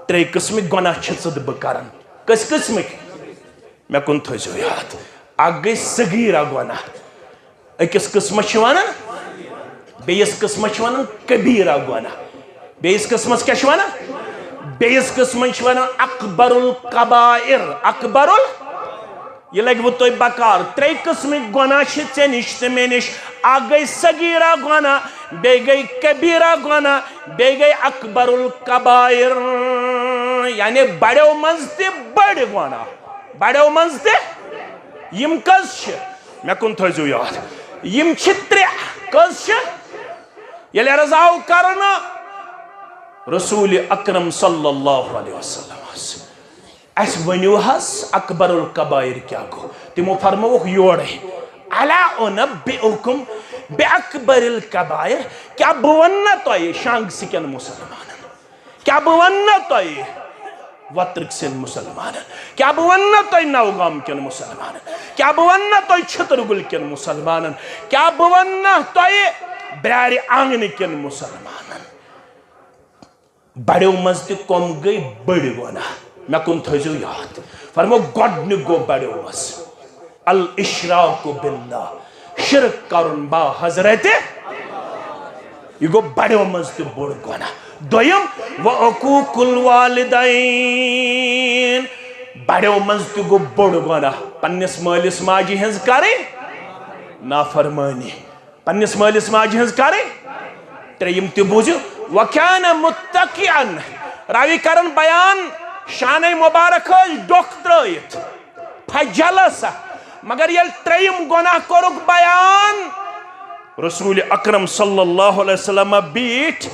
त्रे किस्मिक गुनाह बह करान कस किस्मिक मे कुन थो याद अख गई सगीरा गुनाह अकिस किस्मस वन बेस किस्मस वन कबीरा गुनाह बेस किस्मस क्या वन बेस किस्मस वन अकबरुल कबाइर अकबरुल ये लग वो तो बकार त्रे किस्मिक गुनाह चे निश ते मे निश अख गई सगीरा गुनाह बे गई कबीरा गुनाह बे गई अकबरुल कबाइर यानी बड़ो मज ते बड़ गुनाह बड़ो मज ते यम कस मे कुन थो याद यम त्रे कस ये रजाव करना रसूल अकरम सल्लल्लाहु अलैहि वसल्लम अस वनु हस अकबरुल कबाइर क्या गो तिमो फरमोख योड़े अला उनब्बिउकुम बिअकबरिल कबाइर क्या बवन्ना तो शांग सिकन मुसलमानन क्या बवन्ना तो वत्रक सिन मुसलमानन क्या बवन्ना तो नवगाम कन मुसलमानन क्या बवन्ना तो छतरगुल कन मुसलमानन क्या बवन्ना तो ब्रार आंगन कन मुसलमानन बड़ो मज त कम गई बड़ गुनाह मे कुन थो याद फरमो गोडन गो बड़ो मज अल इशराकु बिल्लाह शिरक करुन बा हजरत ये गो बड़ो मज त बड़ गुनाह दोयम व अकूकुल वालिदैन बड़ो मज त गो बड़ गुनाह पन्निस मालिस माजी हंस करे नाफरमानी पन्निस मालिस माजी हंस करे त्रेयम त बुझ वकान मुत्तकिअन रावी करन बयान शान मुबारक डोख त्रित फजलस मगर ये त्रेयम गुनाह कोरुक बयान रसूल अकरम सल्लल्लाहु अलैहि वसल्लम बीठ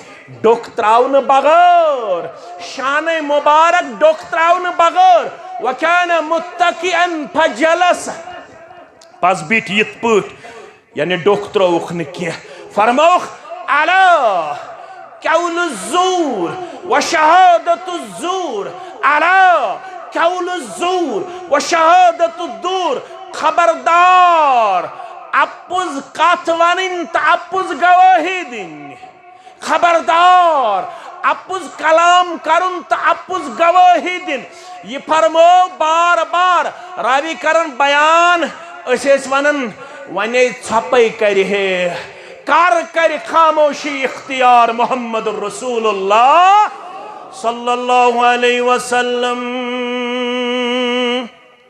डोख त्रावन बगैर शान मुबारक डोख त्रावन बगैर वकान मुत्तकिअन फजलस पस बीठ यित पठ यानी डोख त्रोख न किया फरमोख अला कौल ज़ूर व शहादत ज़ूर अला कौल ज़ूर व शहादत दूर खबरदार अपुज कथ वन तो अपुज गवाही दिन खबरदार अपुज कलाम करुन तो अपुज गवाही दिन ये फरमो बार बार रावी करन बयान वनन वने छपई कर खामोशी इख्तियार मोहम्मद रसूलुल्लाह सल्लल्लाहु अलैहि वसल्लम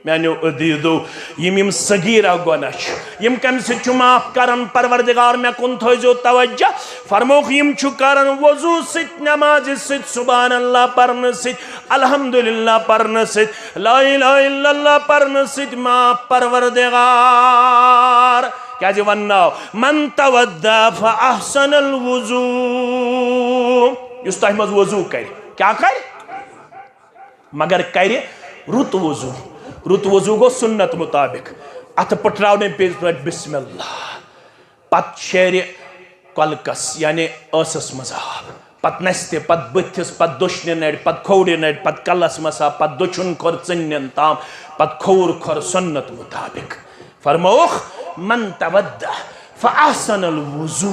मैंने अदीदो यम सगीरा गुनाह यम कम से माफ करन परवरदिगार मे कुन थो तवज्जो फरमोख यम छु करन वजू सित नमाज सित सुभानअल्लाह परन सित अल्हम्दुलिल्लाह परन सित ला इलाहा इल्लल्लाह परन सित माफ परवरदिगार क्या जी वन्ना मन तवद्दा फअहसनल वुजू युस तह मज वजू कर क्या कर मगर कर रुत वजू गो सुन्नत मुताबिक अत पटरावने पे बिस्मिल्लाह पत शेर कलकस यानी असस मजाब पत नस्ते पत बथिस पत दुश्न नड़ पत खोड़ नड़ पत कलस मसा पत दुचुन खोर चन्न ताम पत खोर खोर सुन्नत मुताबिक फरमोख मन तवद्दा फअहसनल वुजू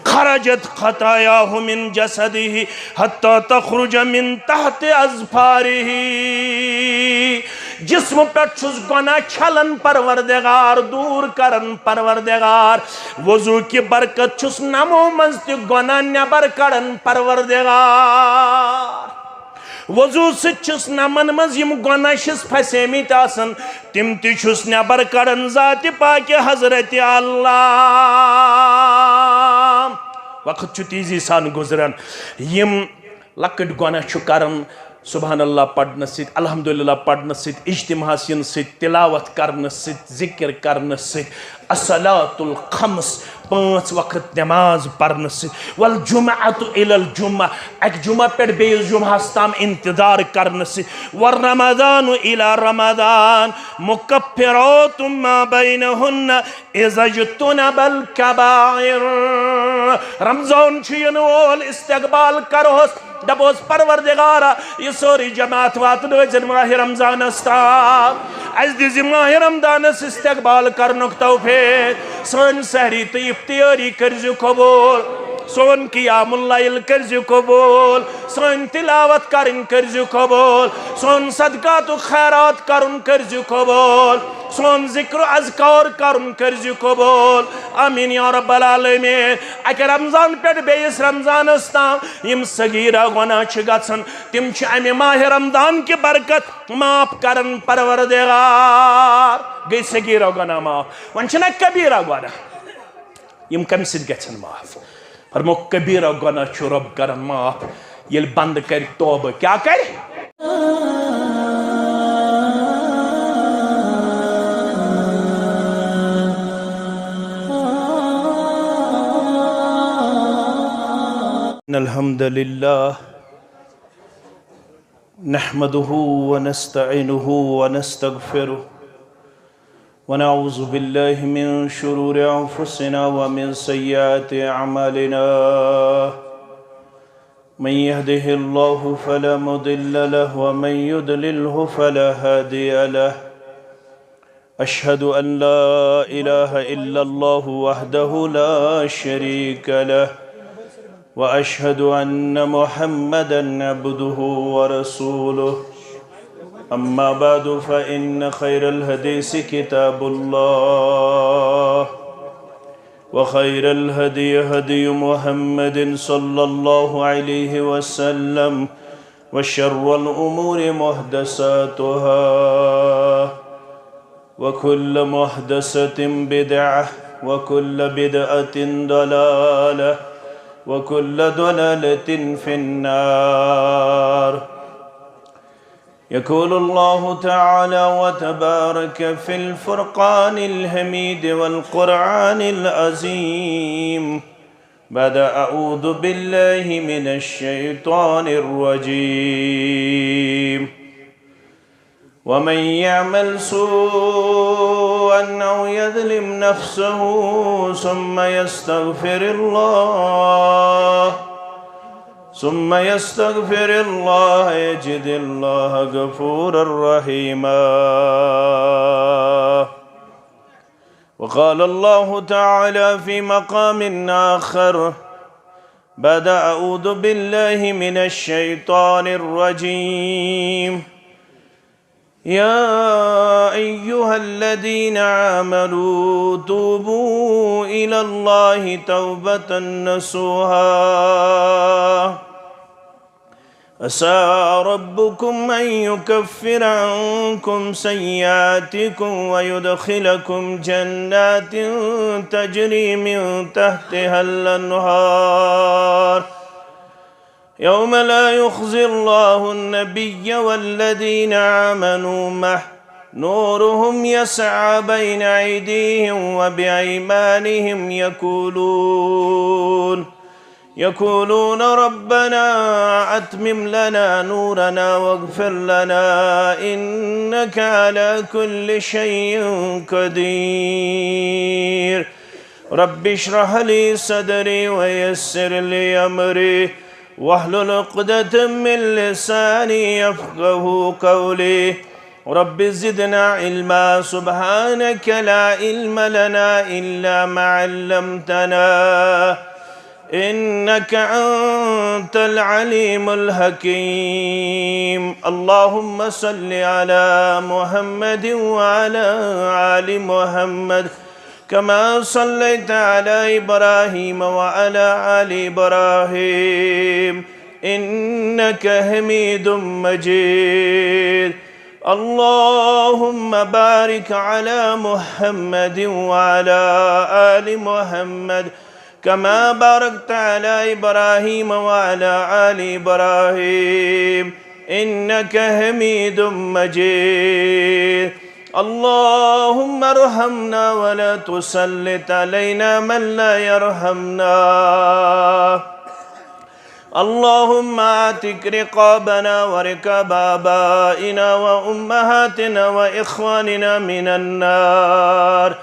खरजत खतायाहु मिन जसदिही हत्ता तखरुज मिन तहत अज़फारिही जिस्म पे गुनाह छलन परवरदिगार दूर करन परवरदिगार वजू की बरकत छुस नमो मज त गुनाह नबर कड़न परवरदिगार वजू सस नमन मज गुनाह फसेमित तिम तुस नबर कड़न ज़ात पाक हजरत अल्लाह वक्त तेजी सान गुजरान यम लकट गुनाह करन सुबहान अल्लाह पढ़न सत अल्हम्दुलिल्लाह पढ़न सत इज्तिमा इन सत तिलावत करन सत जिक्र करन सत अस्सलातुल खम्स 5 वक्त नमाज पढ़न सत वल जुमअतु इलल जुम्मा अक जुम्मा पे बेस जुम्मा ताम इंतजार करन सत वर रमज़ानु इला रमज़ान मुकफ्फिरातुम मा बैनहुन्न इज़ा जुतुनबल कबाइर रमज़ान छियन वोल इस्तकबाल करोस दबोस परवरदिगारा ये सोरी जमात वात माह रमजान माह रमजान इस्तकबाल करनुक तौफीक सन सहरी तो इफ्तियारी कर्जु कबूल سون قیام اللیل کرزِ قبول سون تلاوت کرن کرزِ قبول سون صدقات و خیرات کرن کرزِ قبول سون ذکر و اذکار کرن کرزِ قبول آمین یا رب العالمین اکہ رمضان پیٹ بیس رمضان استام یم صغیرہ گناہ چھ گژھن تم چھ امی ماہ رمضان کی برکت معاف کرن پروردگار گئی صغیرہ گناہ معاف ون چھنا کبیرہ گناہ یم کم سید گژھن معاف فرمو کبیرہ گناہ چھ رب کرن معاف یل بند کر توبہ کیا کر الحمد لله نحمده ونستعينه ونستغفره ونعوذ بالله من شرور أنفسنا ومن سيئات أعمالنا من يهده الله فلا مضل له ومن يضلله فلا هادي له أشهد أن لا إله إلا الله وحده لا شريك له وأشهد أن محمدًا عبده ورسوله أما بعد فإن خير الحديث كتاب الله وخير الهدي هدي محمد صلى الله عليه وسلم وشر الأمور محدثاتها وكل محدثة بدعة وكل بدعة ضلالة وكل ضلالة في النار يقول الله تعالى وتبارك في الفرقان الحميد والقرآن العظيم بعد أعوذ بالله من الشيطان الرجيم ومن يعمل سوءا أو يظلم نفسه ثم يستغفر الله يجد الله غفورا رحيما وقال الله تعالى في مقام آخر بعد أعوذ بالله من الشيطان الرجيم يا أيها الذين آمنوا توبوا إلى الله توبة نصوحا عسى ربكم أن يكفر عنكم سيئاتكم ويدخلكم جنات تجري من تحتها الأنهار يوم لا يخزي الله النبي والذين آمنوا معه نورهم يسعى بين أيديهم وبأيمانهم يقولون ربنا أتمم لنا نورنا واغفر لنا إنك على كل شيء قدير رب اشرح لي صدري ويسر لي أمري واحلل عقدة من لساني يفقه قولي رب زدنا علما سبحانك لا علم لنا إلا ما علمتنا إنك أنت العليم الحكيم اللهم صل على محمد وعلى آل محمد كما صليت على إبراهيم وعلى آل إبراهيم إنك حميد مجيد اللهم بارك على محمد وعلى آل محمد كما باركت على إبراهيم وعلى آل إبراهيم إنك حميد مجيد اللهم ارحمنا ولا تسلط علينا من لا يرحمنا اللهم اعتق رقابنا ورقاب آبائنا وأمهاتنا وإخواننا من النار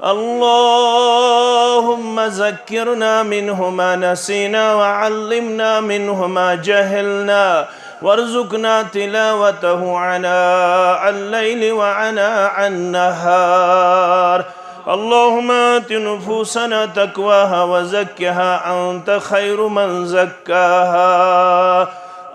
اللهم ذكرنا منه ما نسينا وعلمنا منه ما جهلنا وارزقنا تلاوته عناء الليل وعناء النهار اللهم آت نفوسنا تقواها وزكها أنت خير من زكاها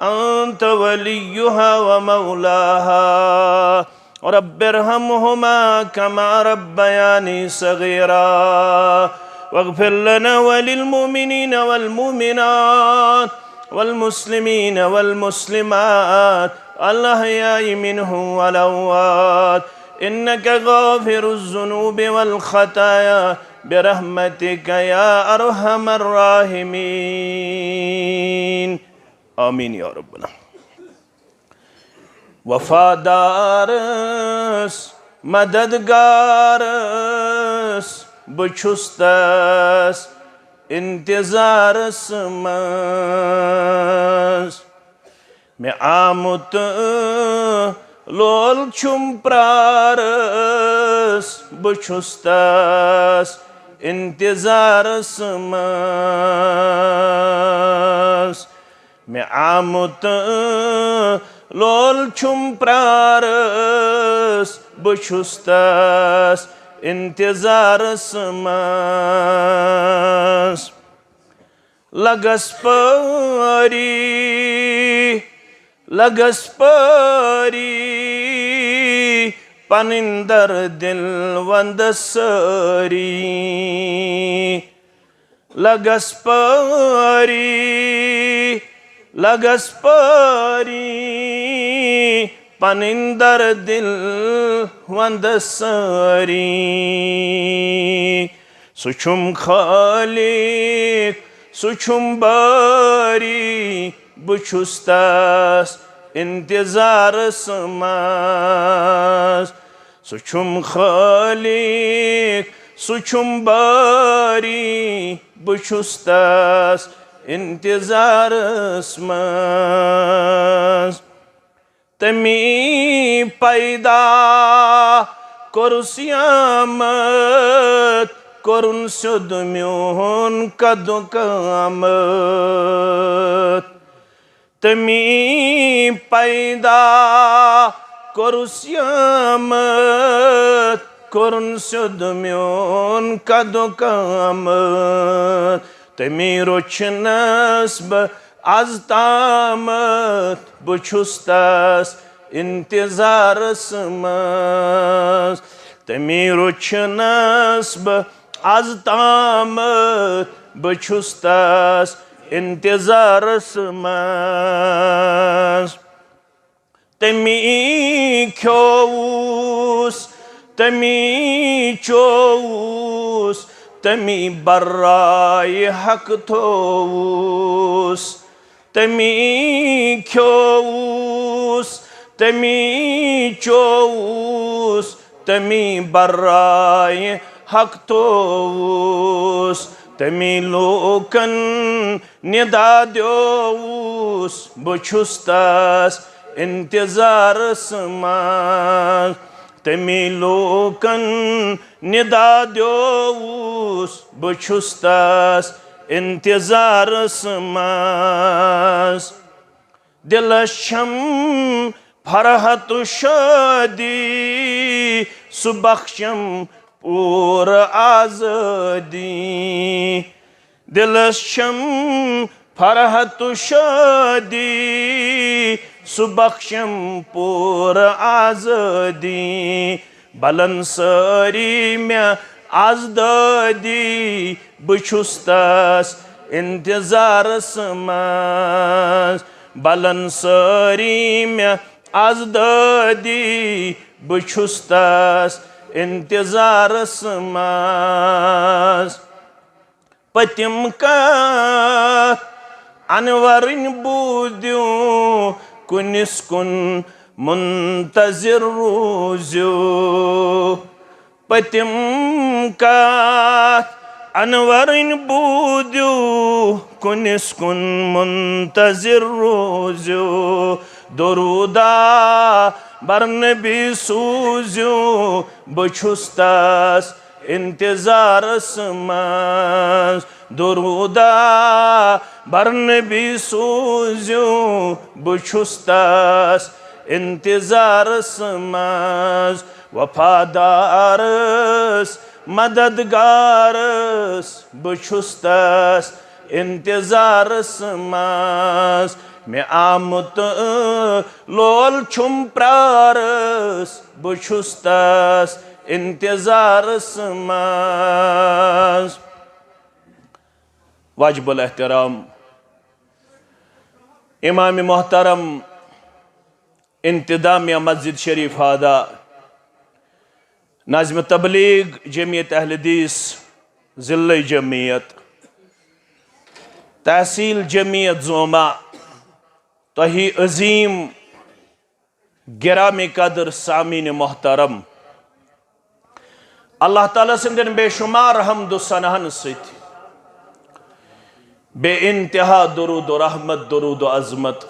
أنت وليها ومولاها رب ارحمهما كما ربياني صغيرا واغفر لنا وللمؤمنين والمؤمنات والمسلمين والمسلمات الأحياء منهم والأموات إنك غافر الذنوب والخطايا برحمتك يا أرحم الراحمين آمين يا ربنا وفادارس مددگارس بچستس انتظارس مز میں آمت لول چھم پرارس بچستس انتظارس مز میں آمت لول چھم پرارس بچستس انتظارس مز لگس پاری پنندر دل وندس سری لگس پاری پنندر دل وندس سری سچم خالق سچم باری بچستس انتظارس مز سچم خالق سچم باری بچستس انتظارس مز تمی پیدا کرسیامت کرن سد میون قدو قامت تمی پیدا کرسیامت کرن سد میون قدو قامت تمی روچنس از تامت بچستس انتظارس مز تمی روچنس از تامت بچستس انتظارس مز تمی کھوس تمی چوس تمی برائے حق تھوس تمی کھوس تمی چوس تمی برائے حق تھوس تمی لوکن ندا دیوس بچستس انتظارس مز تمی لوکن ندا دیوس بچستس انتظارس مز دلس چھم فرحت شادی سبخشم پور آزادی دلس چھم فرحت شادی سبخشم پور آزادی بلن ساری میں آزدادی بچستس انتظارس مز بلن ساری میں آزدادی بچستس انتظارس مز پتم کت انورن بودیو کنس کن منتظر روزیو پتم کت انورن بودیو کنس کن منتظر روزیو درودا برنبی سوزیو بچستس انتظارس مز درودا برنبی سوزیو بچستس انتظارس مز وفادارس मददगारस बछुस तस इंतजारस मस मे आमुत लोल छुम प्रारस बछुस तस इंतजारस मस। वाजिबुल एहतराम इमाम मोहतरम इंतजामिया मस्जिद शरीफ हादा नाज़िम तबलीग जमीयत अहल हदीस ज़िले जमीयत तहसील जमीयत जोमा तही अजीम गिरामी कदर सामीन मोहतरम अल्लाह ताला सिंदन बेशुमार हमदु सनहन सत बे इंतहा दुरूद रहमत दुरूद अज़मत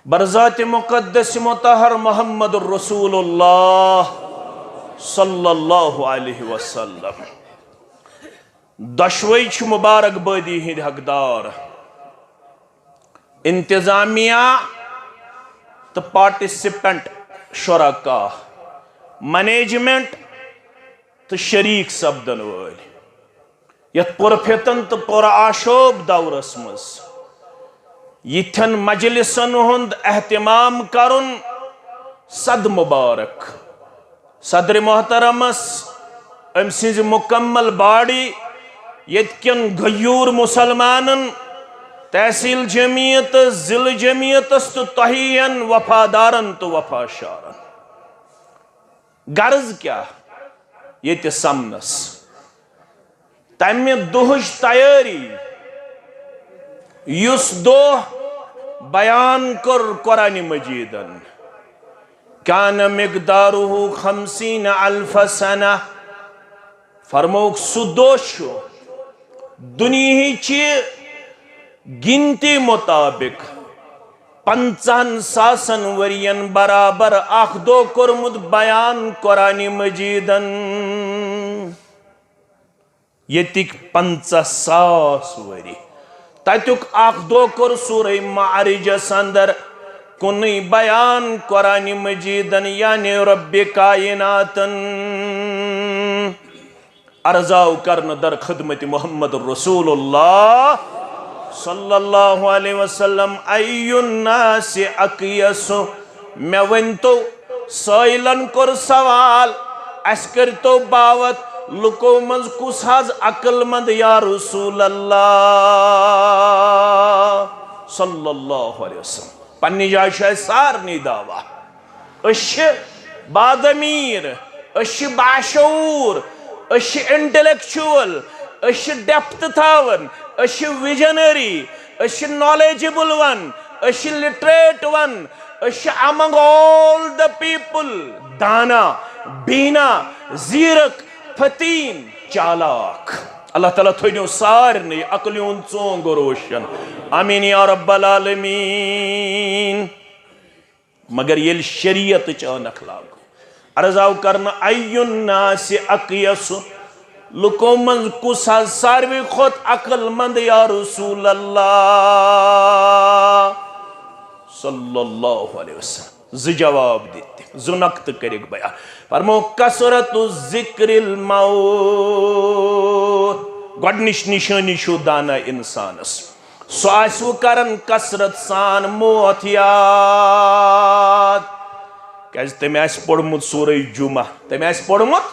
बरज़ात मुक़द्दस मुतहर मोहम्मद रसूलुल्लाह सल्लल्लाहु अलैहि वसल्लम दशवई मुबारक बदी हिंद हकदार इंतजामिया तो पार्टिसिपेंट शुरका मैनेजमेंट तो शरीक सपदन वल यथ पुरफितन तो पुर आशोब दौरस मज यिथन मजलिसन हुंद एहतमाम करुन सद मुबारक सदर मोहतरमस अम सिंज मुकम्मल बाड़ी यन गयूर मुसलमानन तहसील जमीयत जिल जमीयत तो तहियन वफादारन तो वफाशारन गर्ज क्या ये समनस तमे दोहच तैयारी युस दोह बयान कर कुरान मजीदन कान मिकदारुहु 50 अल्फ सना फरमोक सुदोश दुनिया गिनती मुताबिक 50,000 वरियन बराबर अख दो कोरमुत बयान कुरान मजीदन यतिक 50,000 वरी तत्युक अख दो कोर सूरह मारिजस अंदर कुनी बयान कुरान मजीदन यानी रब्बे कायनातन अर्जाव करन दर खिदमत मोहम्मद रसूलुल्लाह सल्लल्लाहु अलैहि वसल्लम अय्युन नास अक़यसु मे वनतो साइलन कोर सवाल अस करतो बावत लुको मज कुस हज अक्लमंद या रसूल अल्लाह सल्लल्लाहु अलैहि वसल्लम पन्नी जाय शाय सारनी दावा अश बादमीर अश बाशऊर अश इंटेलेक्चुअल अश डेप्थ थावन अश विजनरी अश नॉलेजेबल वन अश लिटरेट वन अश अमंग ऑल द पीपल दाना बीना जीरक फतीन चालाक अल्लाह ताला थोनो सारने अकलियों चोंग रोशन आमीन या रब्बल आलमीन मगर ये शरीयत चानक लागू अर्जाव करना अय्युन नास अक़यसु लुको मंज कुस सारवी खुद अक्लमंद या रसूल अल्लाह सल्लल्लाहु अलैहि वसल्लम जवाब देते जुनक्त करिक बयान फरमो कसरतु जिक्रिल मौत गडनिश निशानी शो दाना इंसानस सो आसु करन कसरत सान मौत याद कैसे तमे आस पढ़मुत सूरह जुमा तमे आस पढ़मुत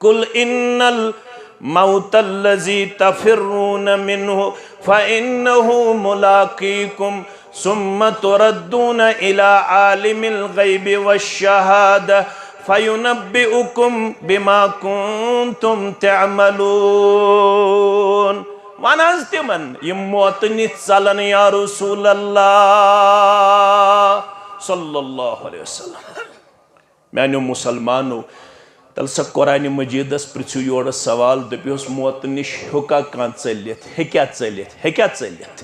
कुल इन्नल मौतल्लज़ी तफिर्रून मिन्हु फ़इन्नहु मुलाक़ीकुम सुम्मा तुरद्दून इला आलिमिल ग़ैबि वश्शहादा फ़युनब्बिउकुम बिमा कुन्तुम तअमलून वनाज तिमन यम मौत नि चलन या रसूल अल्लाह सल्लल्लाहु अलैहि वसल्लम मैंने मुसलमानों तल सा कुरान मजीदस पृथ्वी योड़ सवाल दपियोस मौत निश हुका कान चलित हेक्या चलित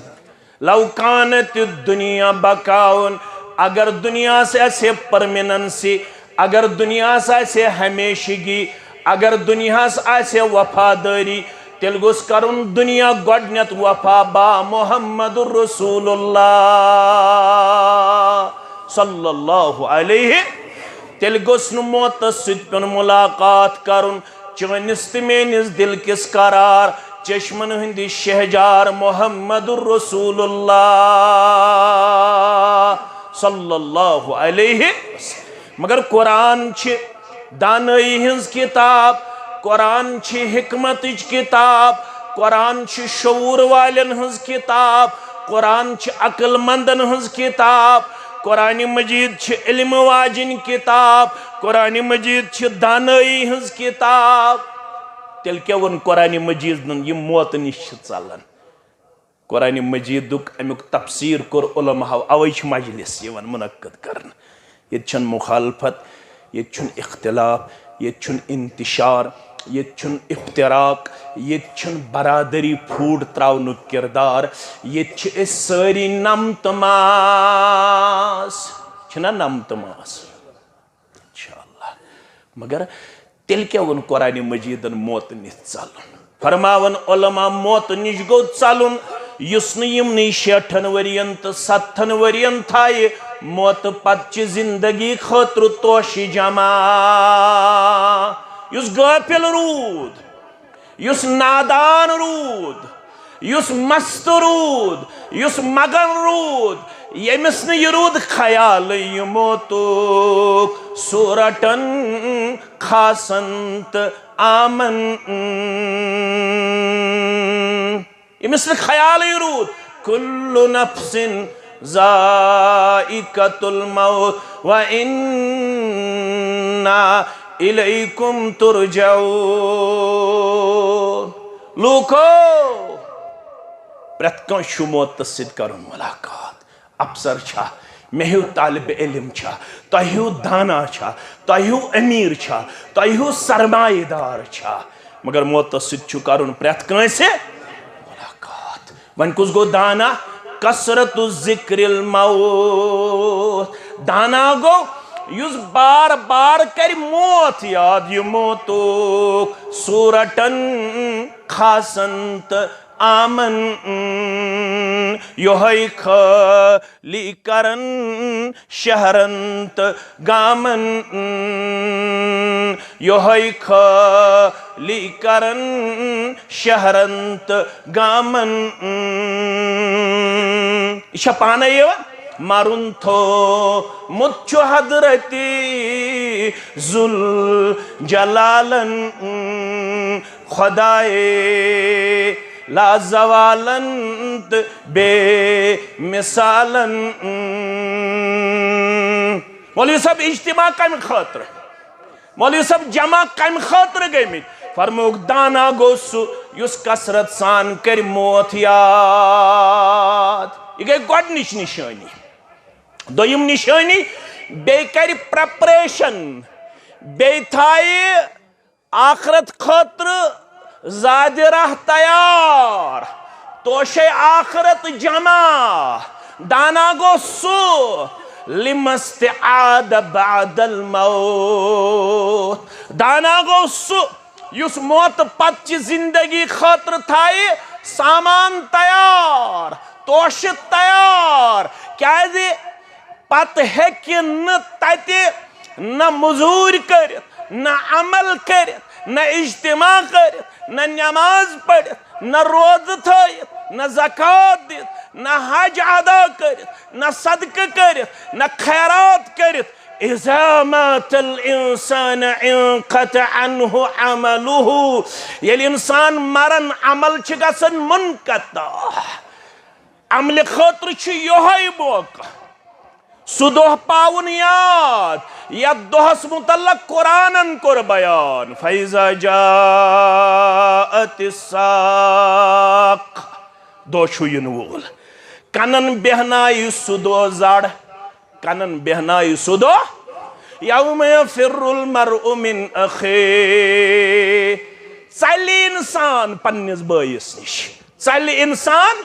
लव कानत दुनिया बकाउन अगर दुनिया से ऐसे परमानेंसी अगर दुनिया से ऐसे हमेशगी अगर दुनिया से ऐसे वफादारी तेल गोस करुन दुनिया गडनेत वफा बा मोहम्मदुर रसूलुल्लाह सल्लल्लाहु अलैहि तेल गोस नु मौतस सित पेन मुलाकात करुन चनिस ते मेनिस दिल किस करार चश्मन हंदि शहजार मोहम्मदुर रसूलुल्लाह सल्लल्लाहु अलैहि वसल्लम। मगर कुरान छ दानई हिंस किताब, कुरान छ हिकमत किताब, कुरान छ शऊर वालन हंस किताब, कुरान छ अक्लमंदन हंस किताब, कुरान मजीद छ इल्म वाजिन किताब, कुरान मजीद छ दानई हंस किताब। तेल क्या वन कुरान मजीद यह मौत निश चलान। कुरान मजीदुक अमुक तफसीर कोर उलमाओ अवै मजलिस मुनक्कद करन। ये मुखालफत, ये इख्तिलाफ, ये इंतशार, ये इफ्तराक, ये बरादरी फूट त्रावन किरदार, ये सारी नमतमास नमतमास इंशाअल्लाह। मगर तेल क्या वन कुरान मजीदन मौत निश चलन। फरमावन उलमा मौत निश गो चलन युस नमन 60 वरियन तो 70 वरियन थाये मौत पत जिंदगी खतर तोश जमा। युस गाफिल रूद, युस नादान रूद, युस मस्त रूद, युस मगन रूद, यमिस न यह रूद ख्याल यह मौतुक सूरटन खासंत आमन। यमिस न ख्याल यह रूद कुल्लु नफ्सिन ज़ाइक़तुल मौत व इन्ना इलैकुम तुरजऊन। लूको प्रत कंशु मौत सिद करुन मुलाकात। अफसर छा, मेहू तालिब इल्म छा, तहू दाना छा, तहू अमीर छा, तहू सरमाएदार छा, मगर मौत सिद छु करुन प्रत कंसे मुलाकात। वन कुस गो दाना कसरतु जिक्रिल मौत। दाना गो युस बार बार कर मौत याद यह मौतुक सूरटन खासंत आमन। योहै खली करन शहरंत गामन। योहै खली करन शहरंत गामन। इशा पाना ये मारुन थो मुच्चो हदरती जुल जलालन खुदाए लाजवालंत बे मिसालन। मौलवी साहब इज्तिमा कम खातर, मौलवी साहब जमा कम खातर गए फरमोक दाना गोसु युस कसरत सान कर मौत याद। यह गई गोडनिच निशानी। दोयम निशानी बे कर प्रेपरेशन, बे थाये आखरत खातर ज़ादिरा तैयार, तोशे आखरत जमा। दाना गो सु लिमस्तिआद बादल मौत। दाना गो सु युस मौत पत जिंदगी खातर थाये सामान तैयार, तोश तैयार। क्या पत हेकि न तते न मजूर कर, न अमल कर, न इज्तिमा कर, न नमाज पढ़, न रोज थयित, न ज़कात दित, न हज अदा कर, न सदक कर, न खैरात कर। इज़ा मातल इंसान इंक़ता अन्हु अमलुहु। येल इंसान मरन अमल छ गसन मुनक़ता। अमल खातिर छ योहै मौका सु दोह पाउन याद यथ दोहस मुतल्लक कुरानन कोर बयान। फैज़ा जाअतिस साक़ दो छु यिन वोल। कनन बेहनाई सु दो जड़, कनन बेहनाई सु दो यौम यफ़िर्रुल मर्उ मिन अख़ी। चलि इंसान पन्निस बायस निश, चलि इंसान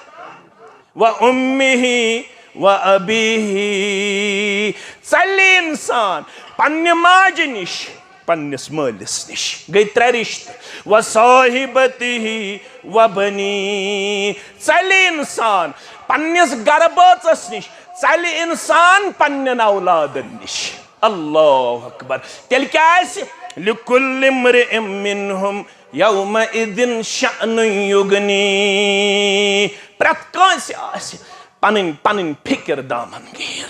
व उम्मिही व अबीही। चलि इंसान पन्ने माज निश, पन्निस मालिस निश। गई त्रे रिश्ते व साहिबतिही व बनी। चलि इंसान पन्निस गरबाचस निश, चलि इंसान पन्ने औलादन निश। अल्लाहु अकबर। तेल क्या आसि लिकुल्लि इम्रिइन मिनहुम यौमइदिन शअनुन युगनी। प्रत कांसे आसि पनन पनन फिक्र दामनगीर।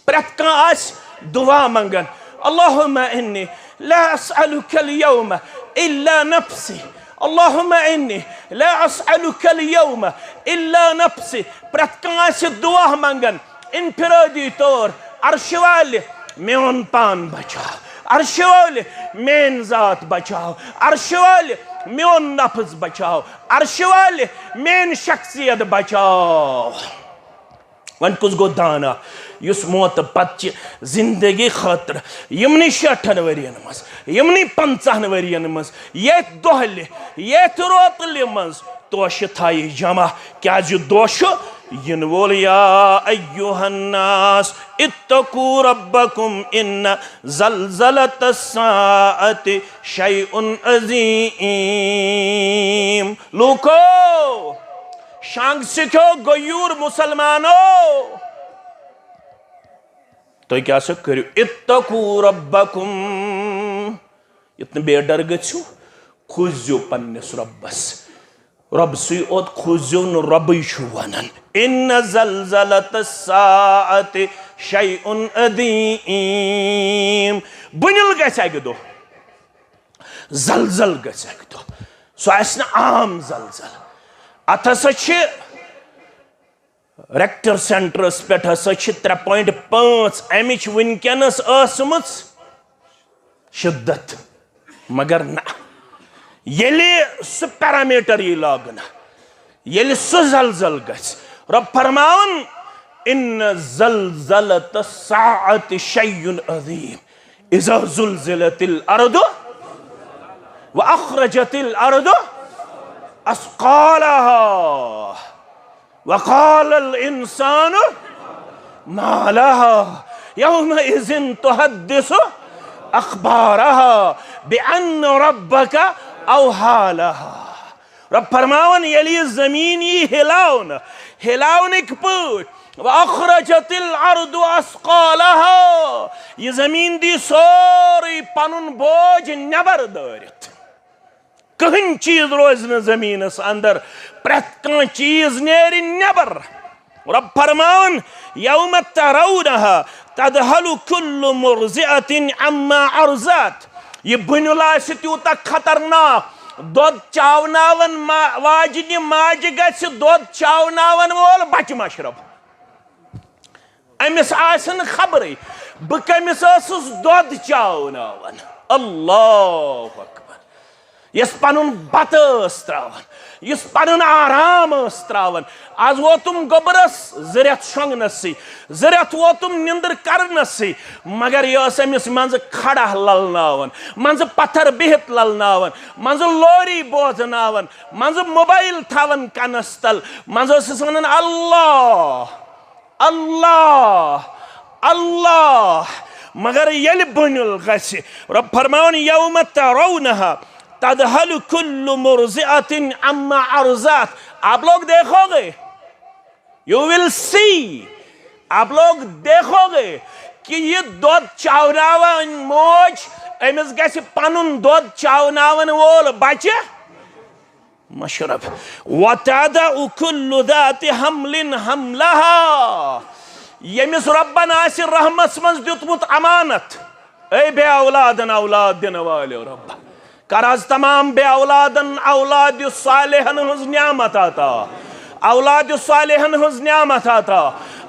प्रत कां आसि दुआ मंगन अल्लाहुम्मा इन्नी ला अस्अलुका अल-यौम इल्ला नफ्सी, अल्लाहुम्मा इन्नी ला अस्अलुका अल-यौम इल्ला नफ्सी। प्रत कां आसि दुआ मंगन इनफिरादी तौर अर्श वाले मेन पान बचाओ, अर्श वाले मेन जात बचाओ, अर्श वाले मेन नफ्स बचाओ, अर्श वाले मेन शख्सियत बचाओ। वन कुछ गो दाना युस मौत पत जिंदगी खतर यमनी 60 वरियन मज यमनी 50 वरियन मज ये दोहले ये रोतले मज तोश थाई जमा क्या दोश इन वोल या अय्युहन्नास इत्तकू रब्बकुम इन्न ज़लज़लतस्साअति शैउन अज़ीम। लूको शांग सिखो गयूर मुसलमानो तो क्या सो करो इत्तकू रब्बकुम इतने बेडर गो खुजो पन्नस रब्बस रब सी ओत खुजो न रब वन इन्न ज़लज़लतस्साअति शैउन अज़ीम। बुनिल गि दो जलजल गि दो सह आम जलजल अत हसा रेक्टर सेंटरस पे 3.5 अमिच वनकस शिद्दत मगर ना येले सह पैरामीटर यी लागन येले सह जलजल गस रब फरमावन इन्न ज़लज़लतस्साअति शैउन अज़ीम इज़ा ज़ुलज़िलतिल अर्दु व अख़रजतिल अर्दु अस्क़ालहा वक़ालल इंसानु मा लहा यौमइज़िन तुहद्दिसु अख़बारहा बिअन्न रब्बका औहा लहा। रब फरमावन यली ज़मीन यी हिलावन हिलावनिक पट व अख़रजतिल अर्दु अस्क़ालहा ये ज़मीन दी सोरी पनुन बोझ नबर दरित कहीं चीज रोज न जमीनस अंदर प्रत कं चीज नेरि नबर। रब फरमावन यौम तरौनहा तदहलु कुल्लु मुर्ज़िअतिन अम्मा अर्ज़त। ये बुनिल आसि त्यूता खतरनाक दोद चावनावन वाजिनि माज गछि दोद चावनावन वोल बच मशरब अमिस आसन खबरै बह कमिस ओसुस दोद चावनावन। अल्लाहु अकबर। यस पनुन बत त्रावन यस पनुन आराम त्रावन आज वोतुम गोबरस ज़रियत शोंगनसी ज़रियत वोतुम निंदर करनसी मगर यह अमिस मंज खड़ा ललनावन मंज पत्थर बिहित ललनावन मंज लोरी बोझनावन मंज मोबाइल थावन कनस तल मंज वन अल्लाह अल्लाह अल्लाह मगर येल बुनिल गछि रब फरमावन यौम तरौनहा तदहलु कुल्लु मुर्ज़िअतिन अम्मा अर्ज़त। आप लोग देखोगे यू विल सी आप लोग देखोगे कि ये दोद चावनावन मोज अमिस गछि पनुन दोद चावनावन वोल बच्चे मशरब वतदउ कुल्लु ज़ाति हमलिन हमलहा। यमिस रब्बन आसि रहमस मंज दितमुत अमानत ए बे औलादन औलाद दिन वाले रब्बा कराज तमाम बे औलादन औलाद सालिहन हज नियामत आता औलाद सालिहन हज नियामत आता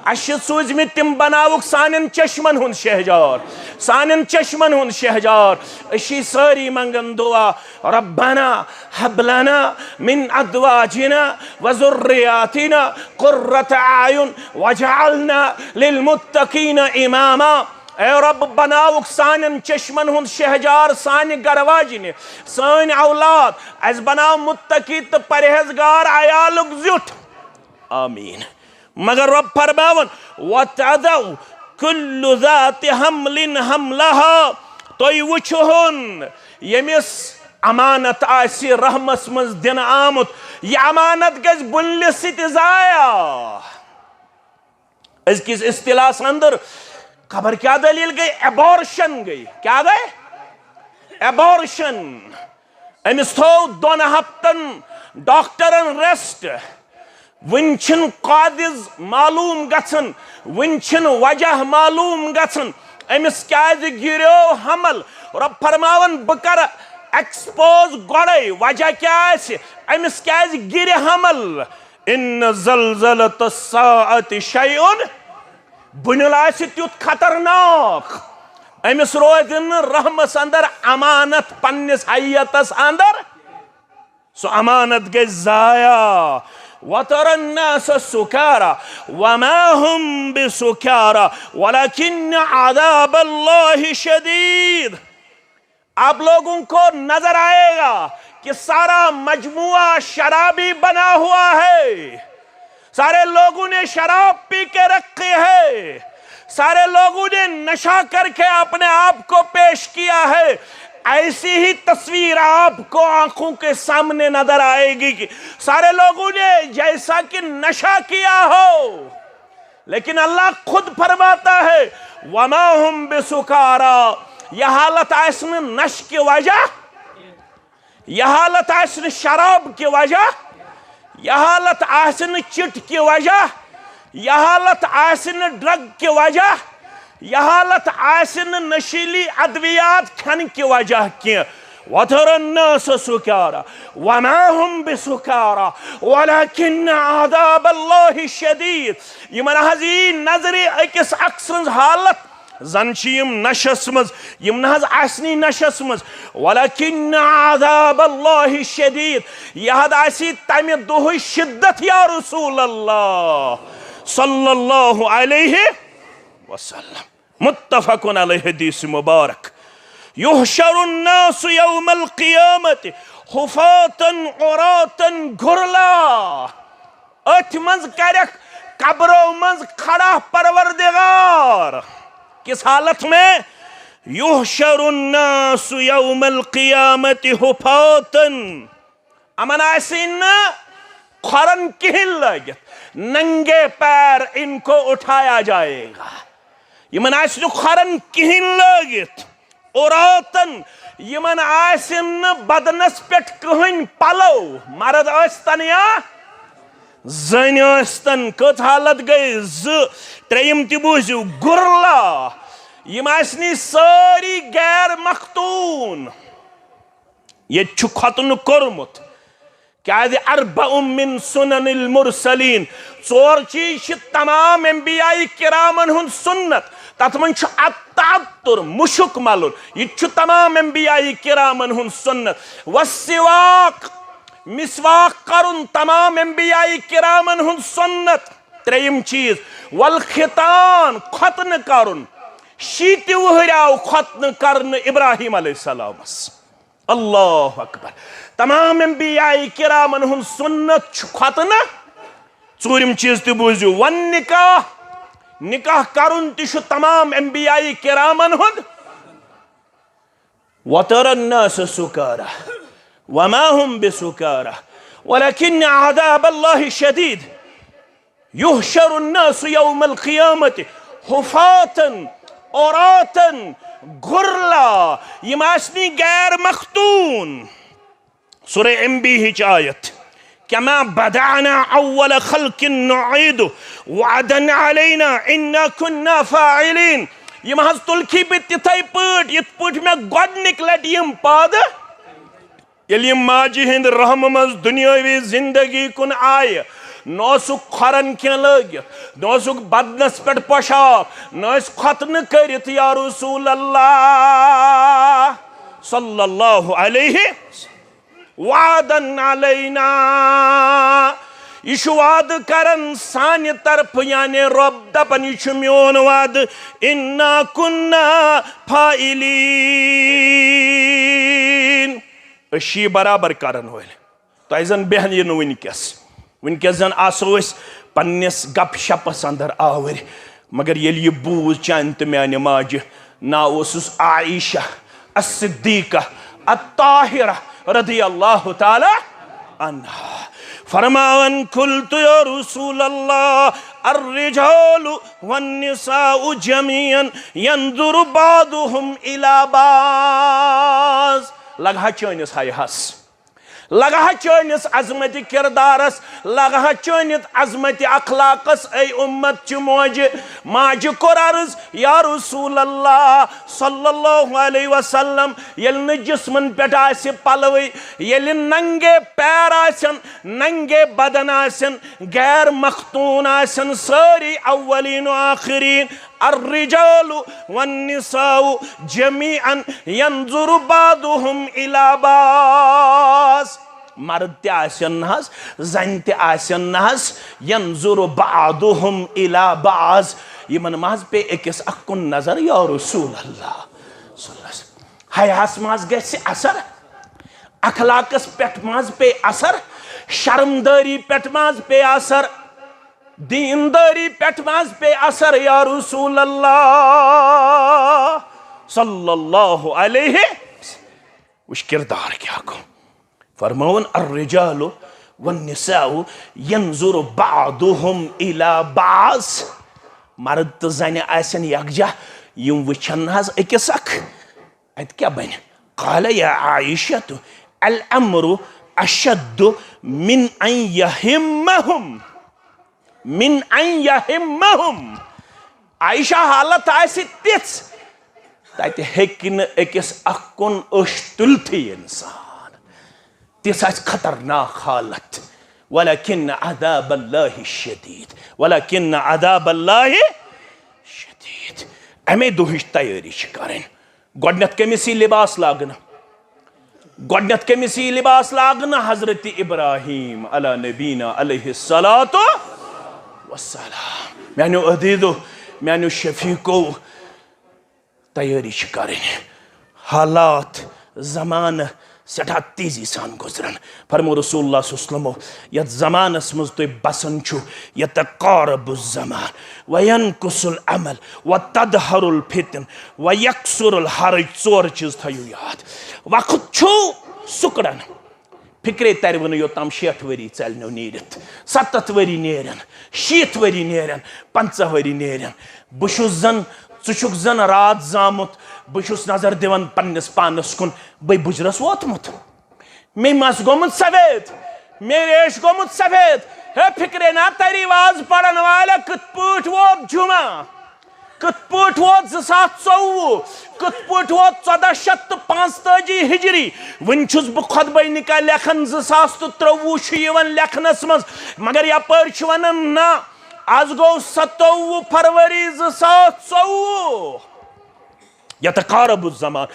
अश सूजमित तिम बनावुक सानन चश्मन हुन शहजार सानन चश्मन हुन शहजार अशी सारी मंगन दुआ रब्बना हबलना मिन अज़वाजिना व ज़ुर्रियातिना क़ुर्रत आयुन वजअलना लिलमुत्तक़ीना इमामा। ए रब बनावुक सानन चश्मन हुन शहजार सान गरवाजिन सान औलाद अस बनाव मुत्तकी तो परहेजगार आयालुक ज़ुट आमीन। मगर रब फरमावन वतदउ कुल्लु ज़ाति हमलिन हमलहा। तोय वुचहुन यमिस अमानत आसि रहमस मज दिन आमुत यह अमानत गज बुल्लिस सित ज़ाया। अज़किस इस्तिलास अंदर खबर क्या दलील गई? एबॉर्शन गई। क्या गई? एबॉर्शन। अमिस थो 2 हफ्तन डॉक्टरन रेस्ट। वन कादिज मालूम गन, वन वजह मालूम गन अमिस क्या गिरो हमल। रब फरमावन बह कर एक्सपोज गोड़े वजह क्या अमिस क्या गिर हमल। इन ज़लज़लत अस्साअति शैउन, बुनिल आसि त्युत खतरनाक। अमिस रोज रहमस अंदर अमानत पन्निस हैयतस अंदर, सो अमानत गई जाया। वतरन्नास सुकारा वमा हुम बिसुकारा वलकिन्न अज़ाबल्लाहि शदीद। आप लोगों को नजर आएगा कि सारा मजमुआ शराबी बना हुआ है। सारे लोगों ने शराब पी के रखी है। सारे लोगों ने नशा करके अपने आप को पेश किया है। ऐसी ही तस्वीर आपको आंखों के सामने नजर आएगी कि सारे लोगों ने जैसा कि नशा किया हो, लेकिन अल्लाह खुद फरमाता है वमा हुम बिसुकारा। यह हालत आसन नश की वजह, यह हालत आसन शराब की वजह, यह हालत आसन चिट की वजह, यह हालत आसन ड्रग की वजह, यह हालत आसन नशीली अद्वियात खन की वजह की। वतरन्नास सुकारा वमा हुम बिसुकारा वलकिन्न अज़ाबल्लाहि शदीद। यमन हज़ी नजरे अकिस अक्सर हालत जन नशस मज, यम नहज आसनी नशस मज। वलकिन्न अज़ाबल्लाहि शदीद, यह आसी तमि दुह शिद्दत या रसूल अल्लाह सल्लल्लाहु अलैहि वसल्लम। मुत्तफ़क़ुन अलैहि हदीस मुबारक। युहशरुन नासु यौमल क़ियामति हुफ़ातन उरातन गुरला। अथ मज करक कब्रों मज खड़ा परवरदिगार। किस हालत में? युहशरुन नासु यौमल क़ियामति हुफ़ातन, अमन आसिन खरन किहिन लगित, नंगे पैर इनको उठाया जाएगा। यमन आसिन खरन किहिन लगित। उरातन, यमन आसिन बदनस पेट कहन पलो, मर्द आस्तन या जन आस्तन। कत हालत गई? त्रेयम ति बूझियो गुरला। यम आसनी सारी गैर मखतून। ये खतन कोरमुत क्या अरबअ मिन सुननिल मुरसलीन। 4 चीज तमाम अंबियाई किरामन हुन सुन्नत। तथ मन अत्तातुर मुशुक मलुन, यह तमाम अंबियाई किरामन हुन सुन्नत। वस्सिवाक, मिसवाक करुन तमाम अंबियाई किरामन हुन सुन्नत। 3 चीज वल खितान, खतन करुन। 7 वहर आव खतन करन इब्राहिम अलैहिस्सलामस। अल्लाहु अकबर। तमाम अंबियाई किरामन हुन सुन्नत खतन। 4 चीज ते बूझियो वन निकाह, निकाह करुन तिश तमाम अंबियाई किरामन हुन। वतरन्नास सुकारा वमा हुम बिसुकारा वलकिन्न अज़ाबल्लाहि शदीद। युहशरुन्नासु यौमल क़ियामति हुफ़ातन औरातन गुरला। यम आसनी गैर मखतून। सूरह अंबिया हिच आयत कमा बदअना अव्वल खल्किन नुईदु वअदन अलैना इन्ना कुन्ना फाइलिन। यम हज तुलखी पे तिथै पट यथ पट में गोडनिक लट यम पाद यलि माजी हिंद रहम मज दुनियावी जिंदगी कुन आय। नोसुक खरन क्या लगित, नोसुक बदनस पे पोशाक, नस खतन करित या रसूल अल्लाह सल्लल्लाहु अलैहि वादन अलैना। यह वाद करन सान तरफ यानी रब दपन यह मोन वाद। इन्ना कुन्ना फाइलीन, अशी बराबर करन वल। तह जन बेहन यह वनकस, वनकस जन आसो पन्निस गपशपस अंदर आवर। मगर ये यह बूझ चान तो माने माज ना ओसुस आयशा अस्सिद्दीक़ा अत्ताहिरा रज़ियल्लाहु ताला अन्हा। फरमावन कुल्तु या रसूल अल्लाह अर्रिजालु वन्निसाउ जमीअन यंजुरु बादुहुम इला बाज। लगा चोनिस हायहस, लगा चोनिस अजमत किरदारस, लगा चोनित अजमत अखलाकस। ऐ उम्मत च मोज माज कोर अर्ज या रसूल अल्लाह सल्लल्लाहु अलैहि वसल्लम येल न जिस्मन पेट आसे पलवे, येल नंगे पैर आसन, नंगे बदन आसन, गैर मखतून आसन, सारी अव्वलीन व आखिरीन, अर्रिजालु वन्निसाउ जमीअन यंजुरु बादुहुम इला बास। मर्द ते आसन नहस, जन ते आसन नहस, यंजुरु बादुहुम इला बास। यमन माज पे एकस अक्कुन नजर या रसूल अल्लाह सल्लल्लाहु हयास माज गसे असर, अखलाकस पेट माज पे असर, शर्मदारी पेट माज पे असर, दीनदारी पेट माज पे असर या रसूल अल्लाह सल्लल्लाहु अलैहि। उस किरदार क्या को फरमावन अर्रिजालु वन्निसाउ यंजुरु बादुहुम इला बास। मर्द तो जन आसन यकजा यम वचन हज अकिस अख अत क्या बन। क़ाल या आयशतु अल अम्रु अशद्दु मिन अन यहिम्महुम, मिन अन यहिम्महुम। आयशा हालत आसि तिच तत हेकिन अकिस अक्कुन अश तुलथि इंसान, तिस आसि खतरनाक हालत। वलकिन अज़ाबल्लाहि शदीद, वलकिन अज़ाबल्लाहि शदीद। अमे दुहिच तैयारी करें। गोडनत कमिस लिबास लागन, गोडनत कमिस लिबास लागन हजरत इब्राहिम अला नबीना अलैहिस्सलातु वस्सलाम। मैंने अदीदो मैंने शफीको तैयारी करें। हालात जमान सठा तेजी सान गुजरन। फरमो रसूलुल्लाह सल्लल्लाहु अलैहि वसल्लम यत जमानस मज तुय बसन छु यतकारबु ज़मान व यनकुसुल अमल व तदहरुल फितन व यक्सुरुल हरज। चोर चीज थयो याद। वक्त छु सुकड़न, फिक्रे तरवन योताम 60 वरी चलनो नीरत, 70 वरी नेरन, 60 वरी नेरन, 50 वरी नेरन। बुशुस जन चुक जन रात जामुत, बुशुस नजर दिवन पन्नस पानस कुन, बे बुजरस वोतमुत, मे मस गोमुत सफेद, मेरे रेश गोमुत सफेद। हे फिक्रे ना तरीवाज पढ़न वाला कतपुट वोत जुमा, कतपुट वोत 2024, कतपुट वोत 1445 हिजरी। वन छुस बह खुतबा निकाह लेखन 2023 लेखनस मज, मगर यपर वनान ना आज गो 27 फरवरी 2024। यतकारबु ज़मान,